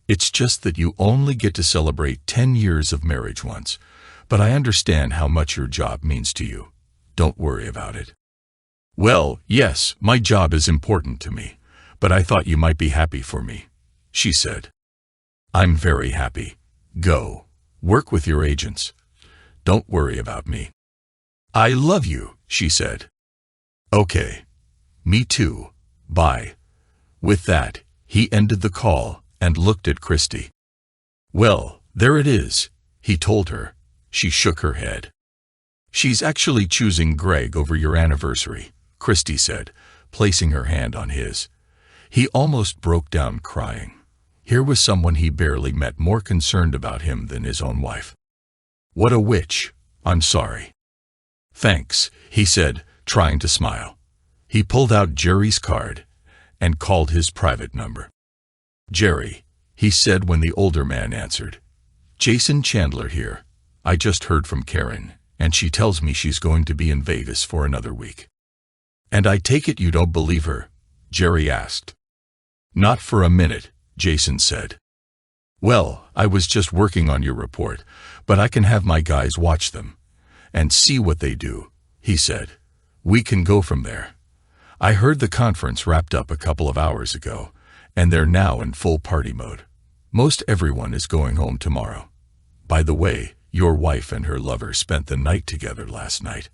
It's just that you only get to celebrate 10 years of marriage once, but I understand how much your job means to you. Don't worry about it." "Well, yes, my job is important to me, but I thought you might be happy for me," she said. "I'm very happy. Go. Work with your agents. Don't worry about me." "I love you," she said. "Okay. Me too. Bye." With that, he ended the call and looked at Christy. "Well, there it is," he told her. She shook her head. "She's actually choosing Greg over your anniversary," Christy said, placing her hand on his. He almost broke down crying. Here was someone he barely met more concerned about him than his own wife. "What a witch. I'm sorry." "Thanks," he said, trying to smile. He pulled out Jerry's card and called his private number. "Jerry," he said when the older man answered. "Jason Chandler here. I just heard from Karen, and she tells me she's going to be in Vegas for another week." "And I take it you don't believe her?" Jerry asked. "Not for a minute," Jason said. "Well, I was just working on your report, but I can have my guys watch them and see what they do," he said. "We can go from there. I heard the conference wrapped up a couple of hours ago, and they're now in full party mode. Most everyone is going home tomorrow. By the way, your wife and her lover spent the night together last night.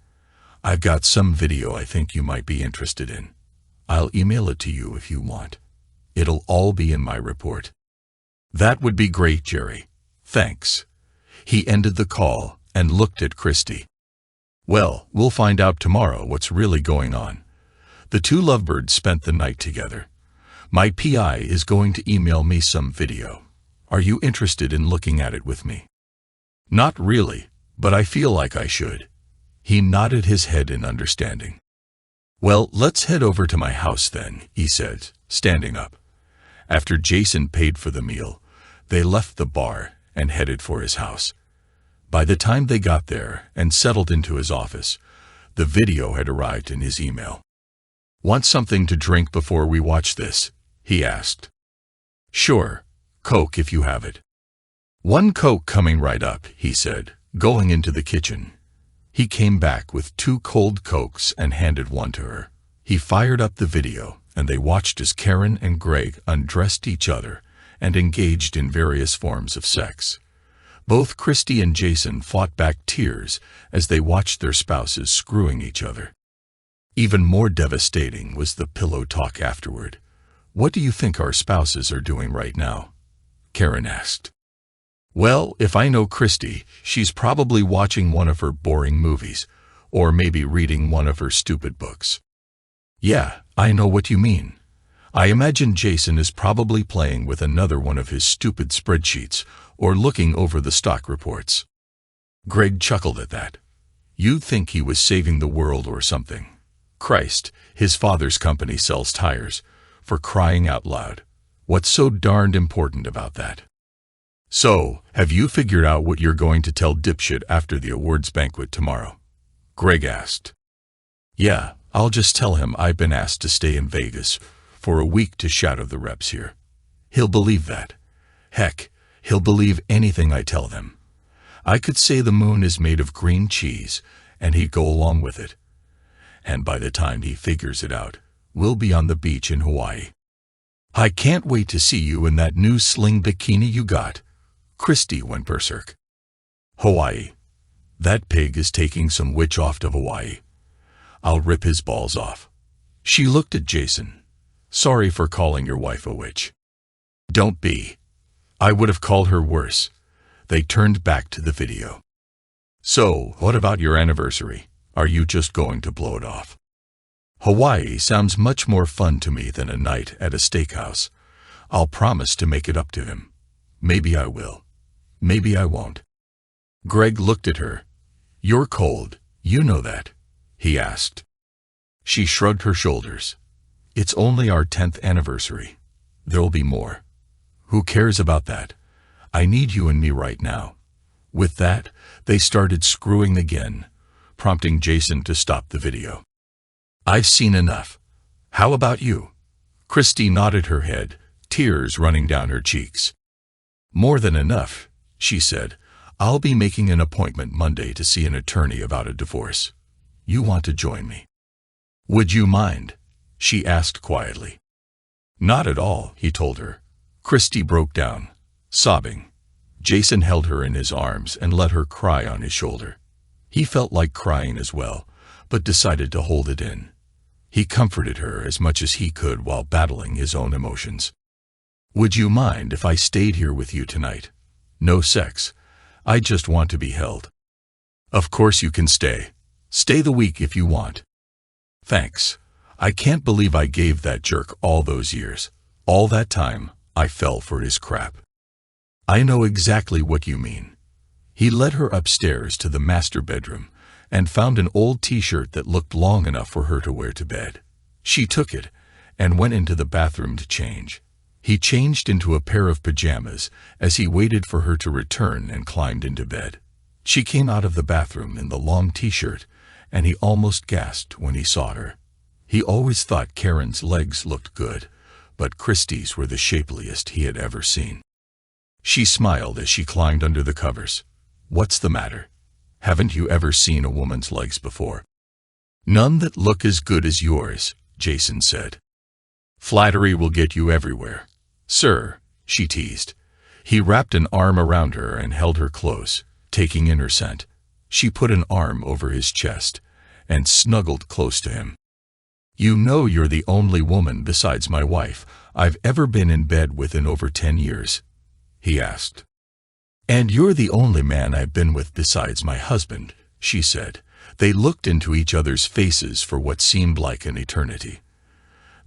I've got some video I think you might be interested in. I'll email it to you if you want. It'll all be in my report." "That would be great, Jerry. Thanks." He ended the call and looked at Christy. "Well, we'll find out tomorrow what's really going on. The two lovebirds spent the night together. My PI is going to email me some video. Are you interested in looking at it with me?" "Not really, but I feel like I should." He nodded his head in understanding. "Well, let's head over to my house then," he said, standing up. After Jason paid for the meal, they left the bar and headed for his house. By the time they got there and settled into his office, the video had arrived in his email. "Want something to drink before we watch this?" he asked. "Sure, Coke if you have it." "One Coke coming right up," he said, going into the kitchen. He came back with 2 cold Cokes and handed one to her. He fired up the video, and they watched as Karen and Greg undressed each other and engaged in various forms of sex. Both Christy and Jason fought back tears as they watched their spouses screwing each other. Even more devastating was the pillow talk afterward. "What do you think our spouses are doing right now?" Karen asked. "Well, if I know Christy, she's probably watching one of her boring movies, or maybe reading one of her stupid books." "Yeah, I know what you mean. I imagine Jason is probably playing with another one of his stupid spreadsheets or looking over the stock reports." Greg chuckled at that. "You'd think he was saving the world or something. Christ, his father's company sells tires, for crying out loud. What's so darned important about that?" "So, have you figured out what you're going to tell Dipshit after the awards banquet tomorrow?" Greg asked. "Yeah, I'll just tell him I've been asked to stay in Vegas for a week to shadow the reps here. He'll believe that. Heck, he'll believe anything I tell them. I could say the moon is made of green cheese, and he'd go along with it. And by the time he figures it out, we'll be on the beach in Hawaii. I can't wait to see you in that new sling bikini you got." Christy went berserk. "Hawaii. That pig is taking some witch off to Hawaii. I'll rip his balls off." She looked at Jason. "Sorry for calling your wife a witch." "Don't be. I would have called her worse." They turned back to the video. "So, what about your anniversary? Are you just going to blow it off?" "Hawaii sounds much more fun to me than a night at a steakhouse. I'll promise to make it up to him. Maybe I will. Maybe I won't." Greg looked at her. "You're cold, you know that?" he asked. She shrugged her shoulders. "It's only our 10th anniversary. There'll be more. Who cares about that? I need you and me right now." With that, they started screwing again, prompting Jason to stop the video. "I've seen enough. How about you?" Christy nodded her head, tears running down her cheeks. "More than enough," she said. "I'll be making an appointment Monday to see an attorney about a divorce. You want to join me?" "Would you mind?" she asked quietly. "Not at all," he told her. Christy broke down, sobbing. Jason held her in his arms and let her cry on his shoulder. He felt like crying as well, but decided to hold it in. He comforted her as much as he could while battling his own emotions. "Would you mind if I stayed here with you tonight? No sex. I just want to be held." "Of course you can stay. Stay the week if you want." "Thanks. I can't believe I gave that jerk all those years. All that time, I fell for his crap." "I know exactly what you mean." He led her upstairs to the master bedroom and found an old t-shirt that looked long enough for her to wear to bed. She took it and went into the bathroom to change. He changed into a pair of pajamas as he waited for her to return and climbed into bed. She came out of the bathroom in the long t-shirt, and he almost gasped when he saw her. He always thought Karen's legs looked good, but Christy's were the shapeliest he had ever seen. She smiled as she climbed under the covers. "What's the matter? Haven't you ever seen a woman's legs before?" "None that look as good as yours," Jason said. "Flattery will get you everywhere, sir," she teased. He wrapped an arm around her and held her close, taking in her scent. She put an arm over his chest and snuggled close to him. "You know you're the only woman besides my wife I've ever been in bed with in over 10 years, he asked. "And you're the only man I've been with besides my husband," she said. They looked into each other's faces for what seemed like an eternity.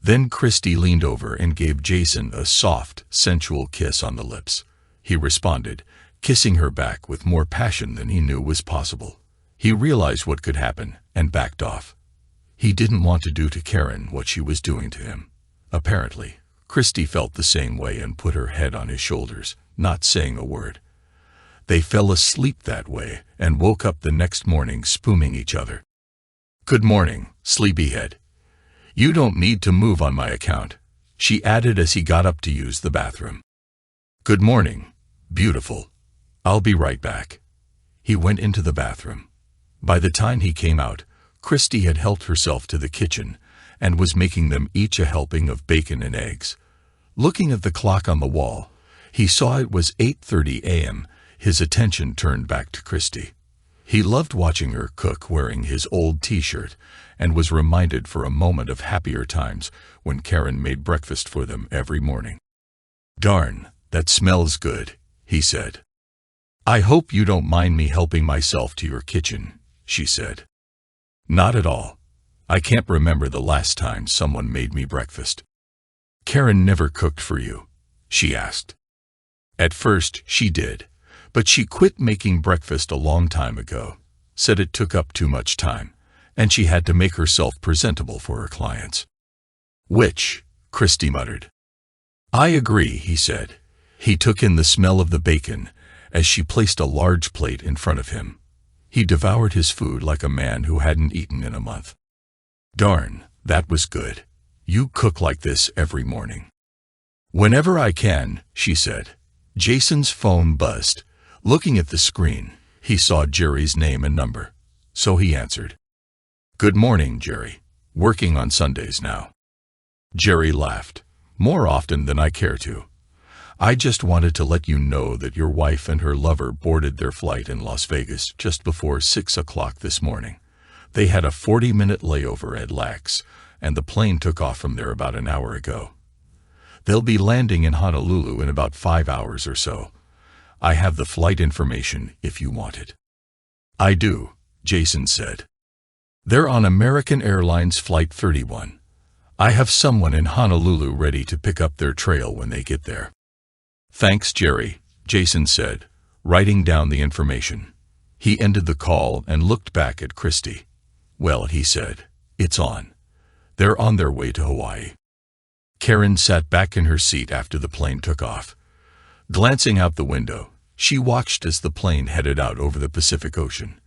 Then Christy leaned over and gave Jason a soft, sensual kiss on the lips. He responded, kissing her back with more passion than he knew was possible. He realized what could happen and backed off. He didn't want to do to Karen what she was doing to him. Apparently, Christy felt the same way and put her head on his shoulders, not saying a word. They fell asleep that way and woke up the next morning spooming each other. "Good morning, sleepyhead. You don't need to move on my account," she added as he got up to use the bathroom. "Good morning, beautiful. I'll be right back." He went into the bathroom. By the time he came out, Christy had helped herself to the kitchen and was making them each a helping of bacon and eggs. Looking at the clock on the wall, he saw it was 8:30 a.m., his attention turned back to Christy. He loved watching her cook wearing his old t-shirt and was reminded for a moment of happier times when Karen made breakfast for them every morning. "Darn, that smells good," he said. "I hope you don't mind me helping myself to your kitchen," she said. "Not at all. I can't remember the last time someone made me breakfast." "Karen never cooked for you?" she asked. "At first she did, but she quit making breakfast a long time ago, said it took up too much time, and she had to make herself presentable for her clients." "Which," Christy muttered. "I agree," he said. He took in the smell of the bacon as she placed a large plate in front of him. He devoured his food like a man who hadn't eaten in a month. "Darn, that was good. You cook like this every morning?" "Whenever I can," she said. Jason's phone buzzed. Looking at the screen, he saw Jerry's name and number, so he answered. "Good morning, Jerry. Working on Sundays now." Jerry laughed. "More often than I care to. I just wanted to let you know that your wife and her lover boarded their flight in Las Vegas just before 6 o'clock this morning. They had a 40-minute layover at LAX, and the plane took off from there about an hour ago. They'll be landing in Honolulu in about 5 hours or so. I have the flight information if you want it." "I do," Jason said. "They're on American Airlines Flight 31. I have someone in Honolulu ready to pick up their trail when they get there." "Thanks, Jerry," Jason said, writing down the information. He ended the call and looked back at Christy. "Well," he said, "it's on. They're on their way to Hawaii." Karen sat back in her seat after the plane took off. Glancing out the window, she watched as the plane headed out over the Pacific Ocean.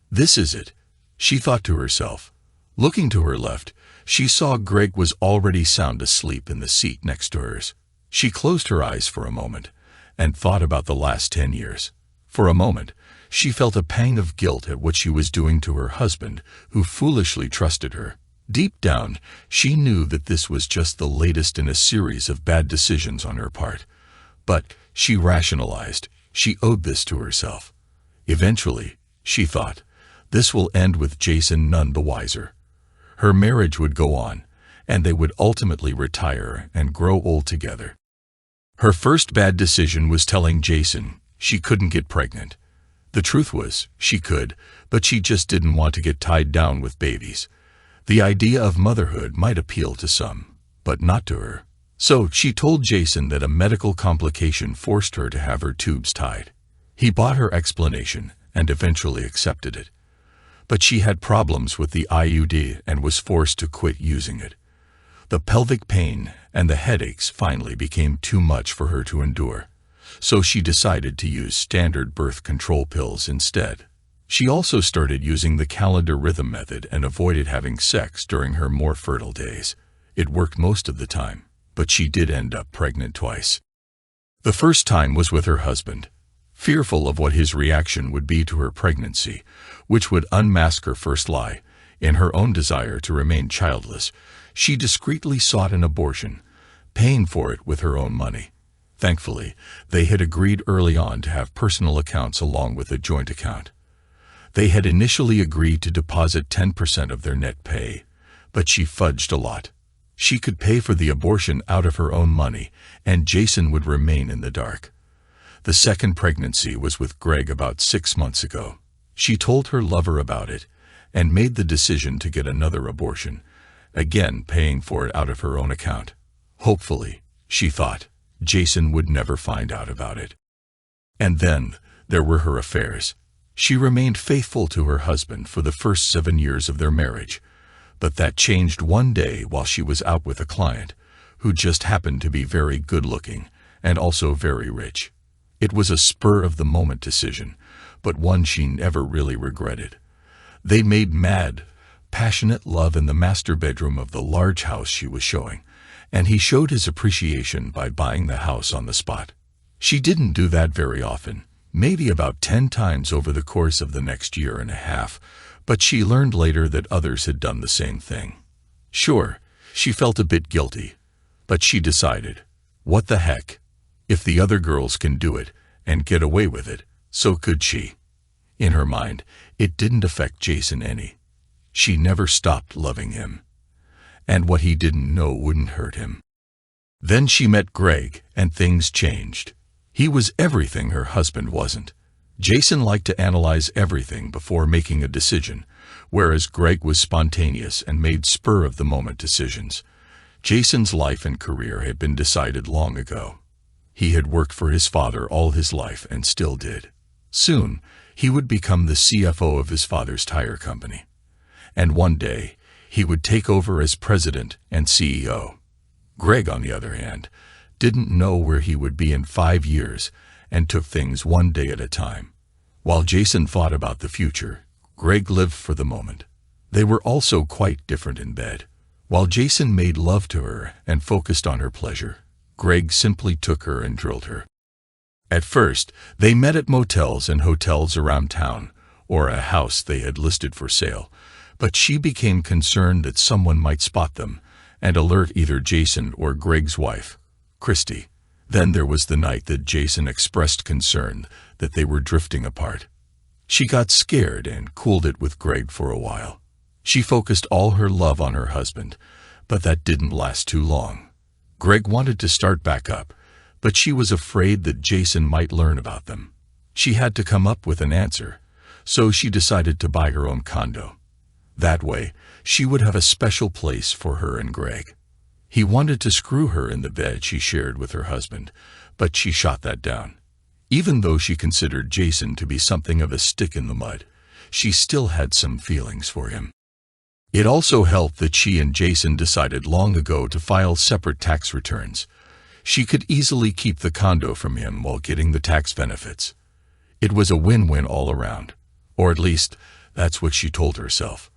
"This is it," she thought to herself. Looking to her left, she saw Greg was already sound asleep in the seat next to hers. She closed her eyes for a moment and thought about the last 10 years. For a moment, she felt a pang of guilt at what she was doing to her husband, who foolishly trusted her. Deep down, she knew that this was just the latest in a series of bad decisions on her part. But, she rationalized, she owed this to herself. Eventually, she thought, this will end with Jason none the wiser. Her marriage would go on, and they would ultimately retire and grow old together. Her first bad decision was telling Jason she couldn't get pregnant. The truth was, she could, but she just didn't want to get tied down with babies. The idea of motherhood might appeal to some, but not to her. So she told Jason that a medical complication forced her to have her tubes tied. He bought her explanation and eventually accepted it. But she had problems with the IUD and was forced to quit using it. The pelvic pain and the headaches finally became too much for her to endure, so she decided to use standard birth control pills instead. She also started using the calendar rhythm method and avoided having sex during her more fertile days. It worked most of the time, but she did end up pregnant twice. The first time was with her husband. Fearful of what his reaction would be to her pregnancy, which would unmask her first lie, in her own desire to remain childless, she discreetly sought an abortion, paying for it with her own money. Thankfully, they had agreed early on to have personal accounts along with a joint account. They had initially agreed to deposit 10% of their net pay, but she fudged a lot. She could pay for the abortion out of her own money, and Jason would remain in the dark. The second pregnancy was with Greg about 6 months ago. She told her lover about it and made the decision to get another abortion, again paying for it out of her own account. Hopefully, she thought, Jason would never find out about it. And then, there were her affairs. She remained faithful to her husband for the first 7 years of their marriage, but that changed one day while she was out with a client, who just happened to be very good-looking and also very rich. It was a spur-of-the-moment decision, but one she never really regretted. They made mad, passionate love in the master bedroom of the large house she was showing, and he showed his appreciation by buying the house on the spot. She didn't do that very often, maybe about 10 times over the course of the next year and a half, but she learned later that others had done the same thing. Sure, she felt a bit guilty, but she decided, what the heck? If the other girls can do it and get away with it, So could she. In her mind, it didn't affect Jason any. She never stopped loving him. And what he didn't know wouldn't hurt him. Then she met Greg, and things changed. He was everything her husband wasn't. Jason liked to analyze everything before making a decision, whereas Greg was spontaneous and made spur-of-the-moment decisions. Jason's life and career had been decided long ago. He had worked for his father all his life and still did. Soon, he would become the CFO of his father's tire company. And one day, he would take over as president and CEO. Greg, on the other hand, didn't know where he would be in 5 years and took things one day at a time. While Jason thought about the future, Greg lived for the moment. They were also quite different in bed. While Jason made love to her and focused on her pleasure, Greg simply took her and drilled her. At first, they met at motels and hotels around town, or a house they had listed for sale, but she became concerned that someone might spot them and alert either Jason or Greg's wife, Christy. Then there was the night that Jason expressed concern that they were drifting apart. She got scared and cooled it with Greg for a while. She focused all her love on her husband, but that didn't last too long. Greg wanted to start back up, but she was afraid that Jason might learn about them. She had to come up with an answer, so she decided to buy her own condo. That way, she would have a special place for her and Greg. He wanted to screw her in the bed she shared with her husband, but she shot that down. Even though she considered Jason to be something of a stick in the mud, she still had some feelings for him. It also helped that she and Jason decided long ago to file separate tax returns. She could easily keep the condo from him while getting the tax benefits. It was a win-win all around, or at least that's what she told herself.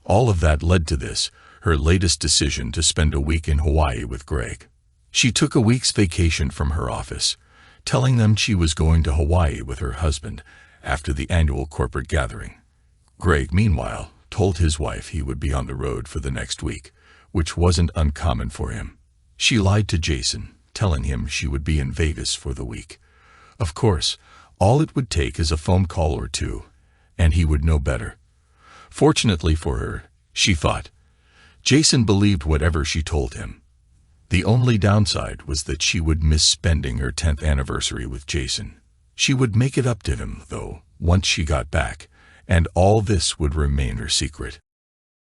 All of that led to this, her latest decision to spend a week in Hawaii with Greg. She took a week's vacation from her office, telling them she was going to Hawaii with her husband after the annual corporate gathering. Greg, meanwhile, told his wife he would be on the road for the next week, which wasn't uncommon for him. She lied to Jason, telling him she would be in Vegas for the week. Of course, all it would take is a phone call or two, and he would know better. Fortunately for her, she thought, Jason believed whatever she told him. The only downside was that she would miss spending her 10th anniversary with Jason. She would make it up to him, though, once she got back, and all this would remain her secret.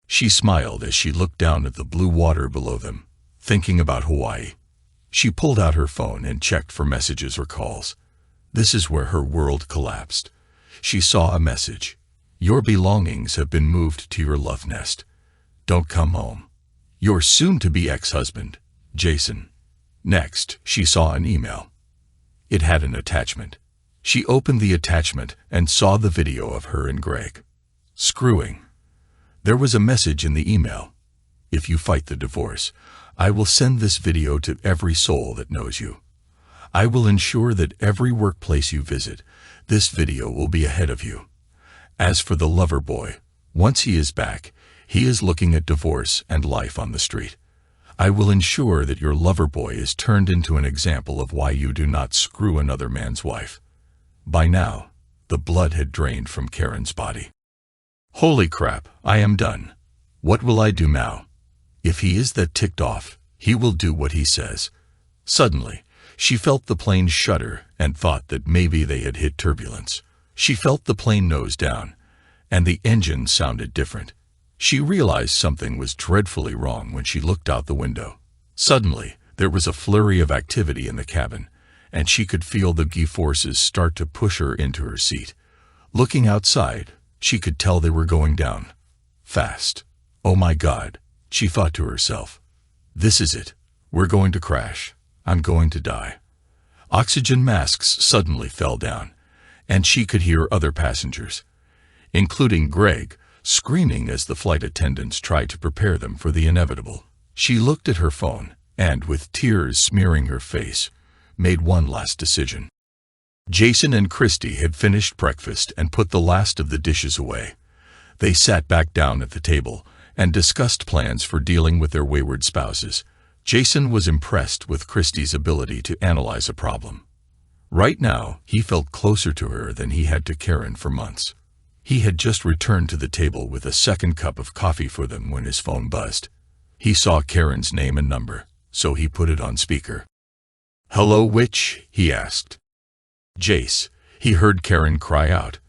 She smiled as she looked down at the blue water below them, thinking about Hawaii. She pulled out her phone and checked for messages or calls. This is where her world collapsed. She saw a message. Your belongings have been moved to your love nest. Don't come home. Your soon-to-be ex-husband, Jason. Next, she saw an email. It had an attachment. She opened the attachment and saw the video of her and Greg screwing. There was a message in the email. If you fight the divorce, I will send this video to every soul that knows you. I will ensure that every workplace you visit, this video will be ahead of you. As for the lover boy, once he is back, he is looking at divorce and life on the street. I will ensure that your lover boy is turned into an example of why you do not screw another man's wife. By now, the blood had drained from Karen's body. Holy crap, I am done. What will I do now? If he is that ticked off, he will do what he says. Suddenly, she felt the plane shudder and thought that maybe they had hit turbulence. She felt the plane nose down, and the engine sounded different. She realized something was dreadfully wrong when she looked out the window. Suddenly, there was a flurry of activity in the cabin, and she could feel the G-forces start to push her into her seat. Looking outside, she could tell they were going down. Fast. Oh my God, she thought to herself. This is it. We're going to crash. I'm going to die. Oxygen masks suddenly fell down, and she could hear other passengers, including Greg, screaming as the flight attendants tried to prepare them for the inevitable. She looked at her phone and, with tears smearing her face, made one last decision. Jason and Christy had finished breakfast and put the last of the dishes away. They sat back down at the table and discussed plans for dealing with their wayward spouses. Jason was impressed with Christy's ability to analyze a problem. Right now, he felt closer to her than he had to Karen for months. He had just returned to the table with a second cup of coffee for them when his phone buzzed. He saw Karen's name and number, so he put it on speaker. "Hello, which?" he asked. "Jace," he heard Karen cry out.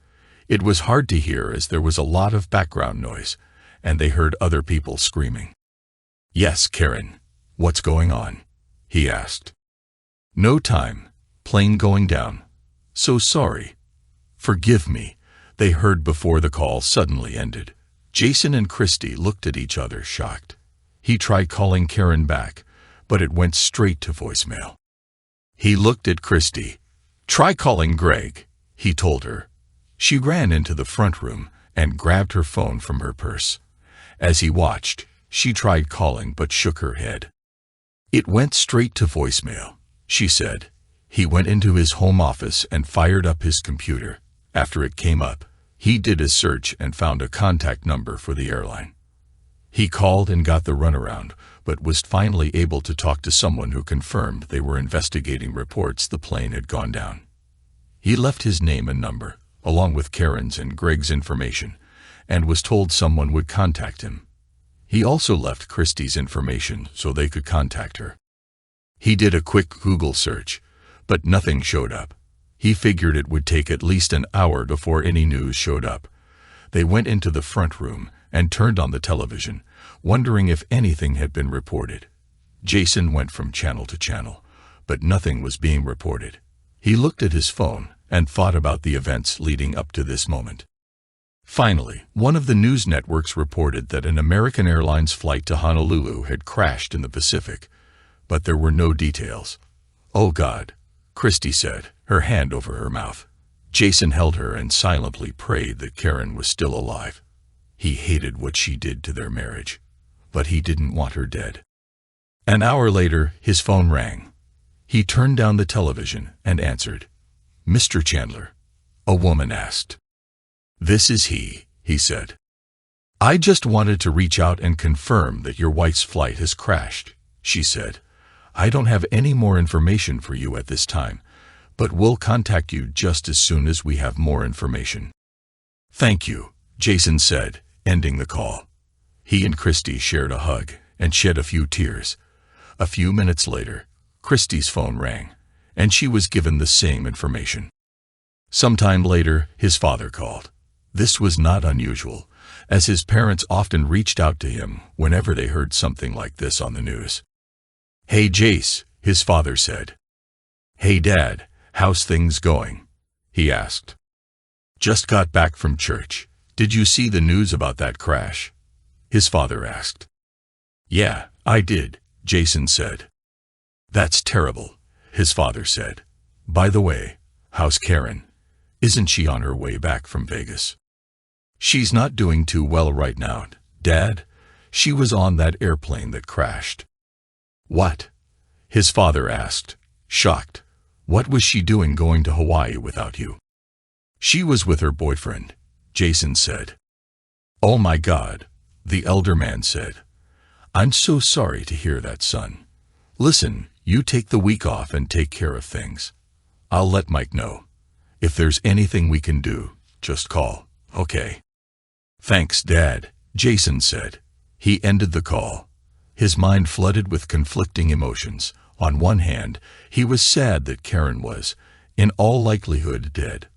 It was hard to hear as there was a lot of background noise, and they heard other people screaming. "Yes, Karen. What's going on?" he asked. "No time. Plane going down. So sorry. Forgive me," they heard before the call suddenly ended. Jason and Christy looked at each other shocked. He tried calling Karen back, but it went straight to voicemail. He looked at Christy. "Try calling Greg," he told her. She ran into the front room and grabbed her phone from her purse. As he watched, she tried calling but shook her head. "It went straight to voicemail," she said. He went into his home office and fired up his computer. After it came up, he did a search and found a contact number for the airline. He called and got the runaround, but was finally able to talk to someone who confirmed they were investigating reports the plane had gone down. He left his name and number, along with Karen's and Greg's information, and was told someone would contact him. He also left Christy's information so they could contact her. He did a quick Google search, but nothing showed up. He figured it would take at least an hour before any news showed up. They went into the front room and turned on the television, wondering if anything had been reported. Jason went from channel to channel, but nothing was being reported. He looked at his phone and thought about the events leading up to this moment. Finally, one of the news networks reported that an American Airlines flight to Honolulu had crashed in the Pacific, but there were no details. "Oh God," Christy said, her hand over her mouth. Jason held her and silently prayed that Karen was still alive. He hated what she did to their marriage, but he didn't want her dead. An hour later, his phone rang. He turned down the television and answered. "Mr. Chandler?" a woman asked. "This is he said. "I just wanted to reach out and confirm that your wife's flight has crashed," she said. "I don't have any more information for you at this time, but we'll contact you just as soon as we have more information." "Thank you," Jason said, ending the call. He and Christy shared a hug and shed a few tears. A few minutes later, Christy's phone rang, and she was given the same information. Sometime later, his father called. This was not unusual, as his parents often reached out to him whenever they heard something like this on the news. "Hey Jace," his father said. "Hey Dad, how's things going?" he asked. "Just got back from church. Did you see the news about that crash?" his father asked. "Yeah, I did," Jason said. "That's terrible," his father said. "By the way, how's Karen? Isn't she on her way back from Vegas?" "She's not doing too well right now, Dad. She was on that airplane that crashed." "What?" his father asked, shocked. "What was she doing going to Hawaii without you?" "She was with her boyfriend," Jason said. "Oh my God," the elder man said. "I'm so sorry to hear that, son. Listen, you take the week off and take care of things. I'll let Mike know. If there's anything we can do, just call, okay?" "Thanks, Dad," Jason said. He ended the call. His mind flooded with conflicting emotions. On one hand, he was sad that Karen was, in all likelihood, dead.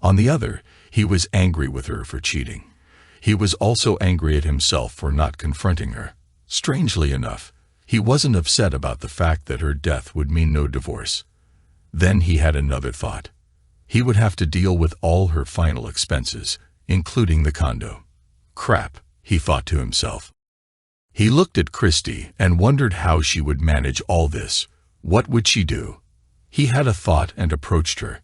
On the other, he was angry with her for cheating. He was also angry at himself for not confronting her. Strangely enough, he wasn't upset about the fact that her death would mean no divorce. Then he had another thought. He would have to deal with all her final expenses, including the condo. Crap, he thought to himself. He looked at Christy and wondered how she would manage all this. What would she do? He had a thought and approached her.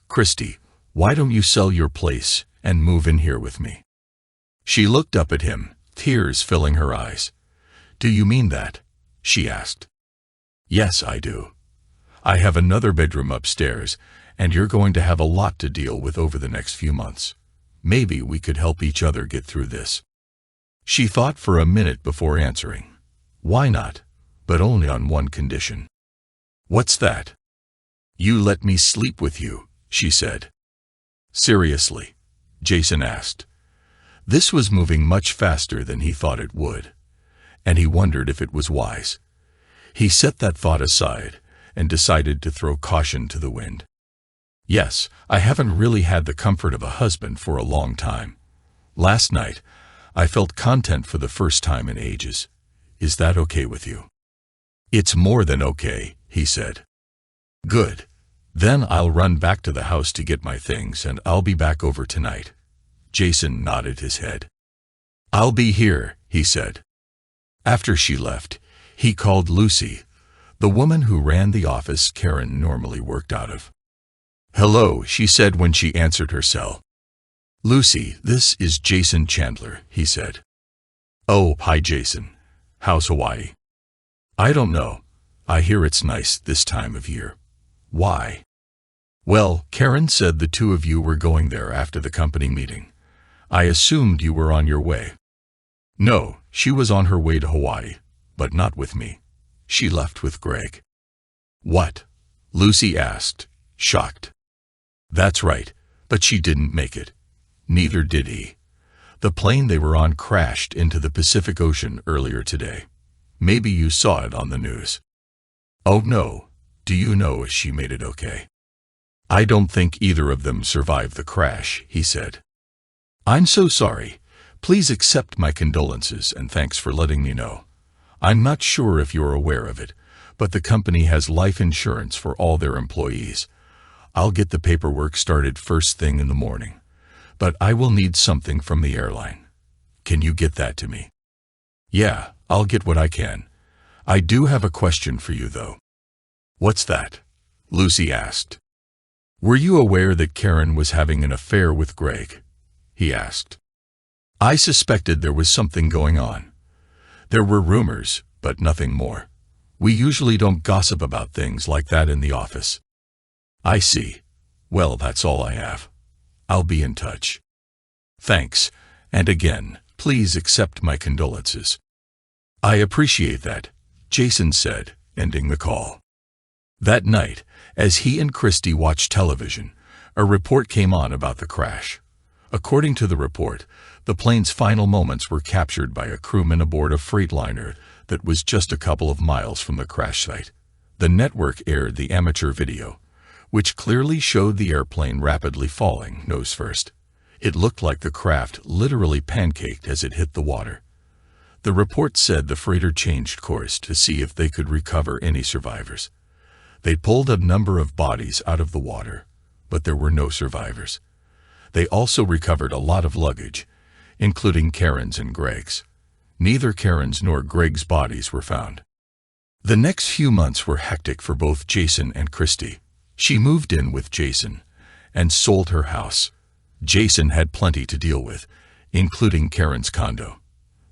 "Christy, why don't you sell your place and move in here with me?" She looked up at him, tears filling her eyes. "Do you mean that?" she asked. "Yes, I do. I have another bedroom upstairs, and you're going to have a lot to deal with over the next few months. Maybe we could help each other get through this." She thought for a minute before answering. "Why not? But only on one condition." "What's that?" "You let me sleep with you," she said. "Seriously?" Jason asked. This was moving much faster than he thought it would, and he wondered if it was wise. He set that thought aside and decided to throw caution to the wind. "Yes, I haven't really had the comfort of a husband for a long time. Last night, I felt content for the first time in ages. Is that okay with you?" "It's more than okay," he said. "Good. Then I'll run back to the house to get my things and I'll be back over tonight." Jason nodded his head. "I'll be here," he said. After she left, he called Lucy, the woman who ran the office Karen normally worked out of. "Hello," she said when she answered her cell. "Lucy, this is Jason Chandler," he said. "Oh, hi Jason. How's Hawaii?" "I don't know. I hear it's nice this time of year." "Why?" "Well, Karen said the two of you were going there after the company meeting. I assumed you were on your way." "No, she was on her way to Hawaii, but not with me. She left with Greg." "What?" Lucy asked, shocked. "That's right, but she didn't make it. Neither did he. The plane they were on crashed into the Pacific Ocean earlier today. Maybe you saw it on the news." "Oh no. Do you know if she made it okay?" "I don't think either of them survived the crash," he said. "I'm so sorry. Please accept my condolences and thanks for letting me know. I'm not sure if you're aware of it, but the company has life insurance for all their employees. I'll get the paperwork started first thing in the morning, but I will need something from the airline. Can you get that to me?" "Yeah, I'll get what I can. I do have a question for you, though." "What's that?" Lucy asked. "Were you aware that Karen was having an affair with Greg?" he asked. "I suspected there was something going on. There were rumors, but nothing more. We usually don't gossip about things like that in the office." "I see. Well, that's all I have. I'll be in touch." "Thanks, and again, please accept my condolences." "I appreciate that," Jason said, ending the call. That night, as he and Christy watched television, a report came on about the crash. According to the report, the plane's final moments were captured by a crewman aboard a freightliner that was just a couple of miles from the crash site. The network aired the amateur video, which clearly showed the airplane rapidly falling, nose first. It looked like the craft literally pancaked as it hit the water. The report said the freighter changed course to see if they could recover any survivors. They pulled a number of bodies out of the water, but there were no survivors. They also recovered a lot of luggage, including Karen's and Greg's. Neither Karen's nor Greg's bodies were found. The next few months were hectic for both Jason and Christy. She moved in with Jason and sold her house. Jason had plenty to deal with, including Karen's condo.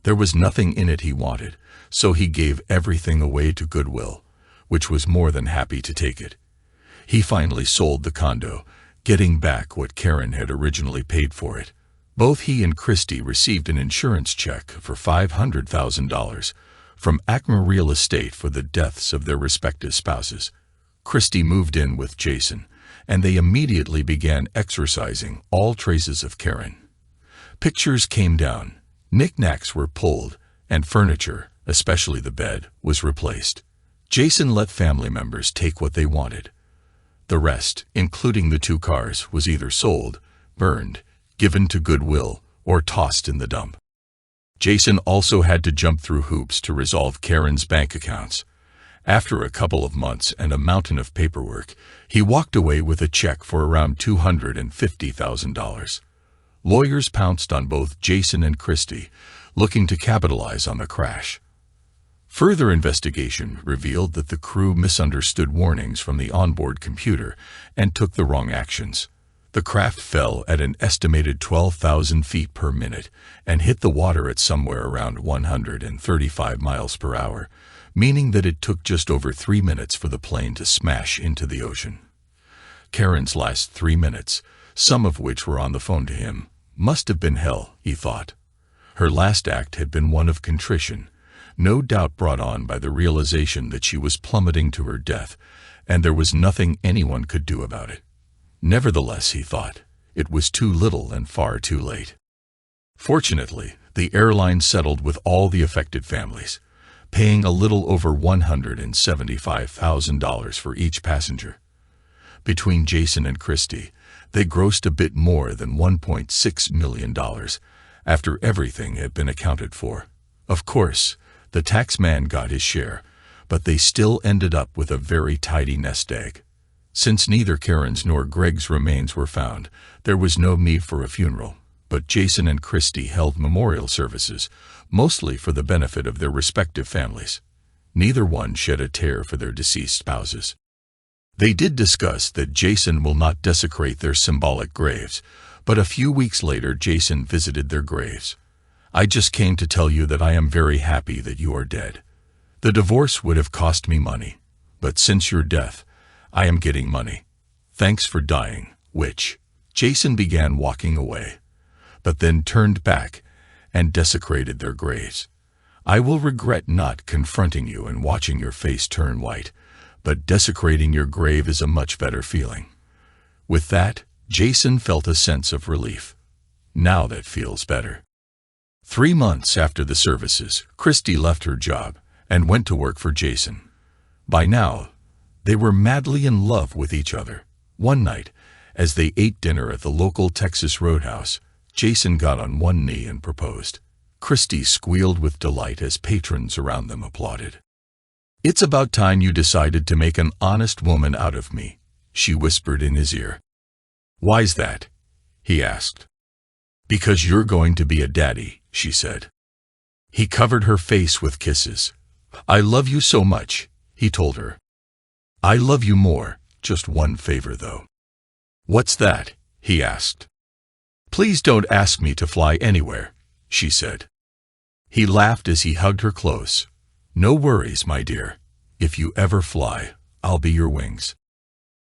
There was nothing in it he wanted, so he gave everything away to Goodwill, which was more than happy to take it. He finally sold the condo, getting back what Karen had originally paid for it. Both he and Christy received an insurance check for $500,000 from Acme Real Estate for the deaths of their respective spouses. Christy moved in with Jason, and they immediately began exorcising all traces of Karen. Pictures came down, knickknacks were pulled, and furniture, especially the bed, was replaced. Jason let family members take what they wanted. The rest, including the 2 cars, was either sold, burned, given to Goodwill, or tossed in the dump. Jason also had to jump through hoops to resolve Karen's bank accounts. After a couple of months and a mountain of paperwork, he walked away with a check for around $250,000. Lawyers pounced on both Jason and Christy, looking to capitalize on the crash. Further investigation revealed that the crew misunderstood warnings from the onboard computer and took the wrong actions. The craft fell at an estimated 12,000 feet per minute and hit the water at somewhere around 135 miles per hour, meaning that it took just over 3 minutes for the plane to smash into the ocean. Karen's last 3 minutes, some of which were on the phone to him, must have been hell, he thought. Her last act had been one of contrition, no doubt brought on by the realization that she was plummeting to her death, and there was nothing anyone could do about it. Nevertheless, he thought, it was too little and far too late. Fortunately, the airline settled with all the affected families, paying a little over $175,000 for each passenger. Between Jason and Christy, they grossed a bit more than $1.6 million after everything had been accounted for. Of course, the tax man got his share, but they still ended up with a very tidy nest egg. Since neither Karen's nor Greg's remains were found, there was no need for a funeral, but Jason and Christy held memorial services, mostly for the benefit of their respective families. Neither one shed a tear for their deceased spouses. They did discuss that Jason will not desecrate their symbolic graves, but a few weeks later Jason visited their graves. "I just came to tell you that I am very happy that you are dead. The divorce would have cost me money, but since your death, I am getting money. Thanks for dying," which Jason began walking away, but then turned back and desecrated their graves. "I will regret not confronting you and watching your face turn white, but desecrating your grave is a much better feeling." With that, Jason felt a sense of relief. Now that feels better. 3 months after the services, Christy left her job and went to work for Jason. By now, they were madly in love with each other. One night, as they ate dinner at the local Texas Roadhouse, Jason got on one knee and proposed. Christy squealed with delight as patrons around them applauded. "It's about time you decided to make an honest woman out of me," she whispered in his ear. "Why's that?" he asked. "Because you're going to be a daddy," she said. He covered her face with kisses. "I love you so much," he told her. "I love you more, just one favor though." "What's that?" he asked. "Please don't ask me to fly anywhere," she said. He laughed as he hugged her close. "No worries, my dear. If you ever fly, I'll be your wings."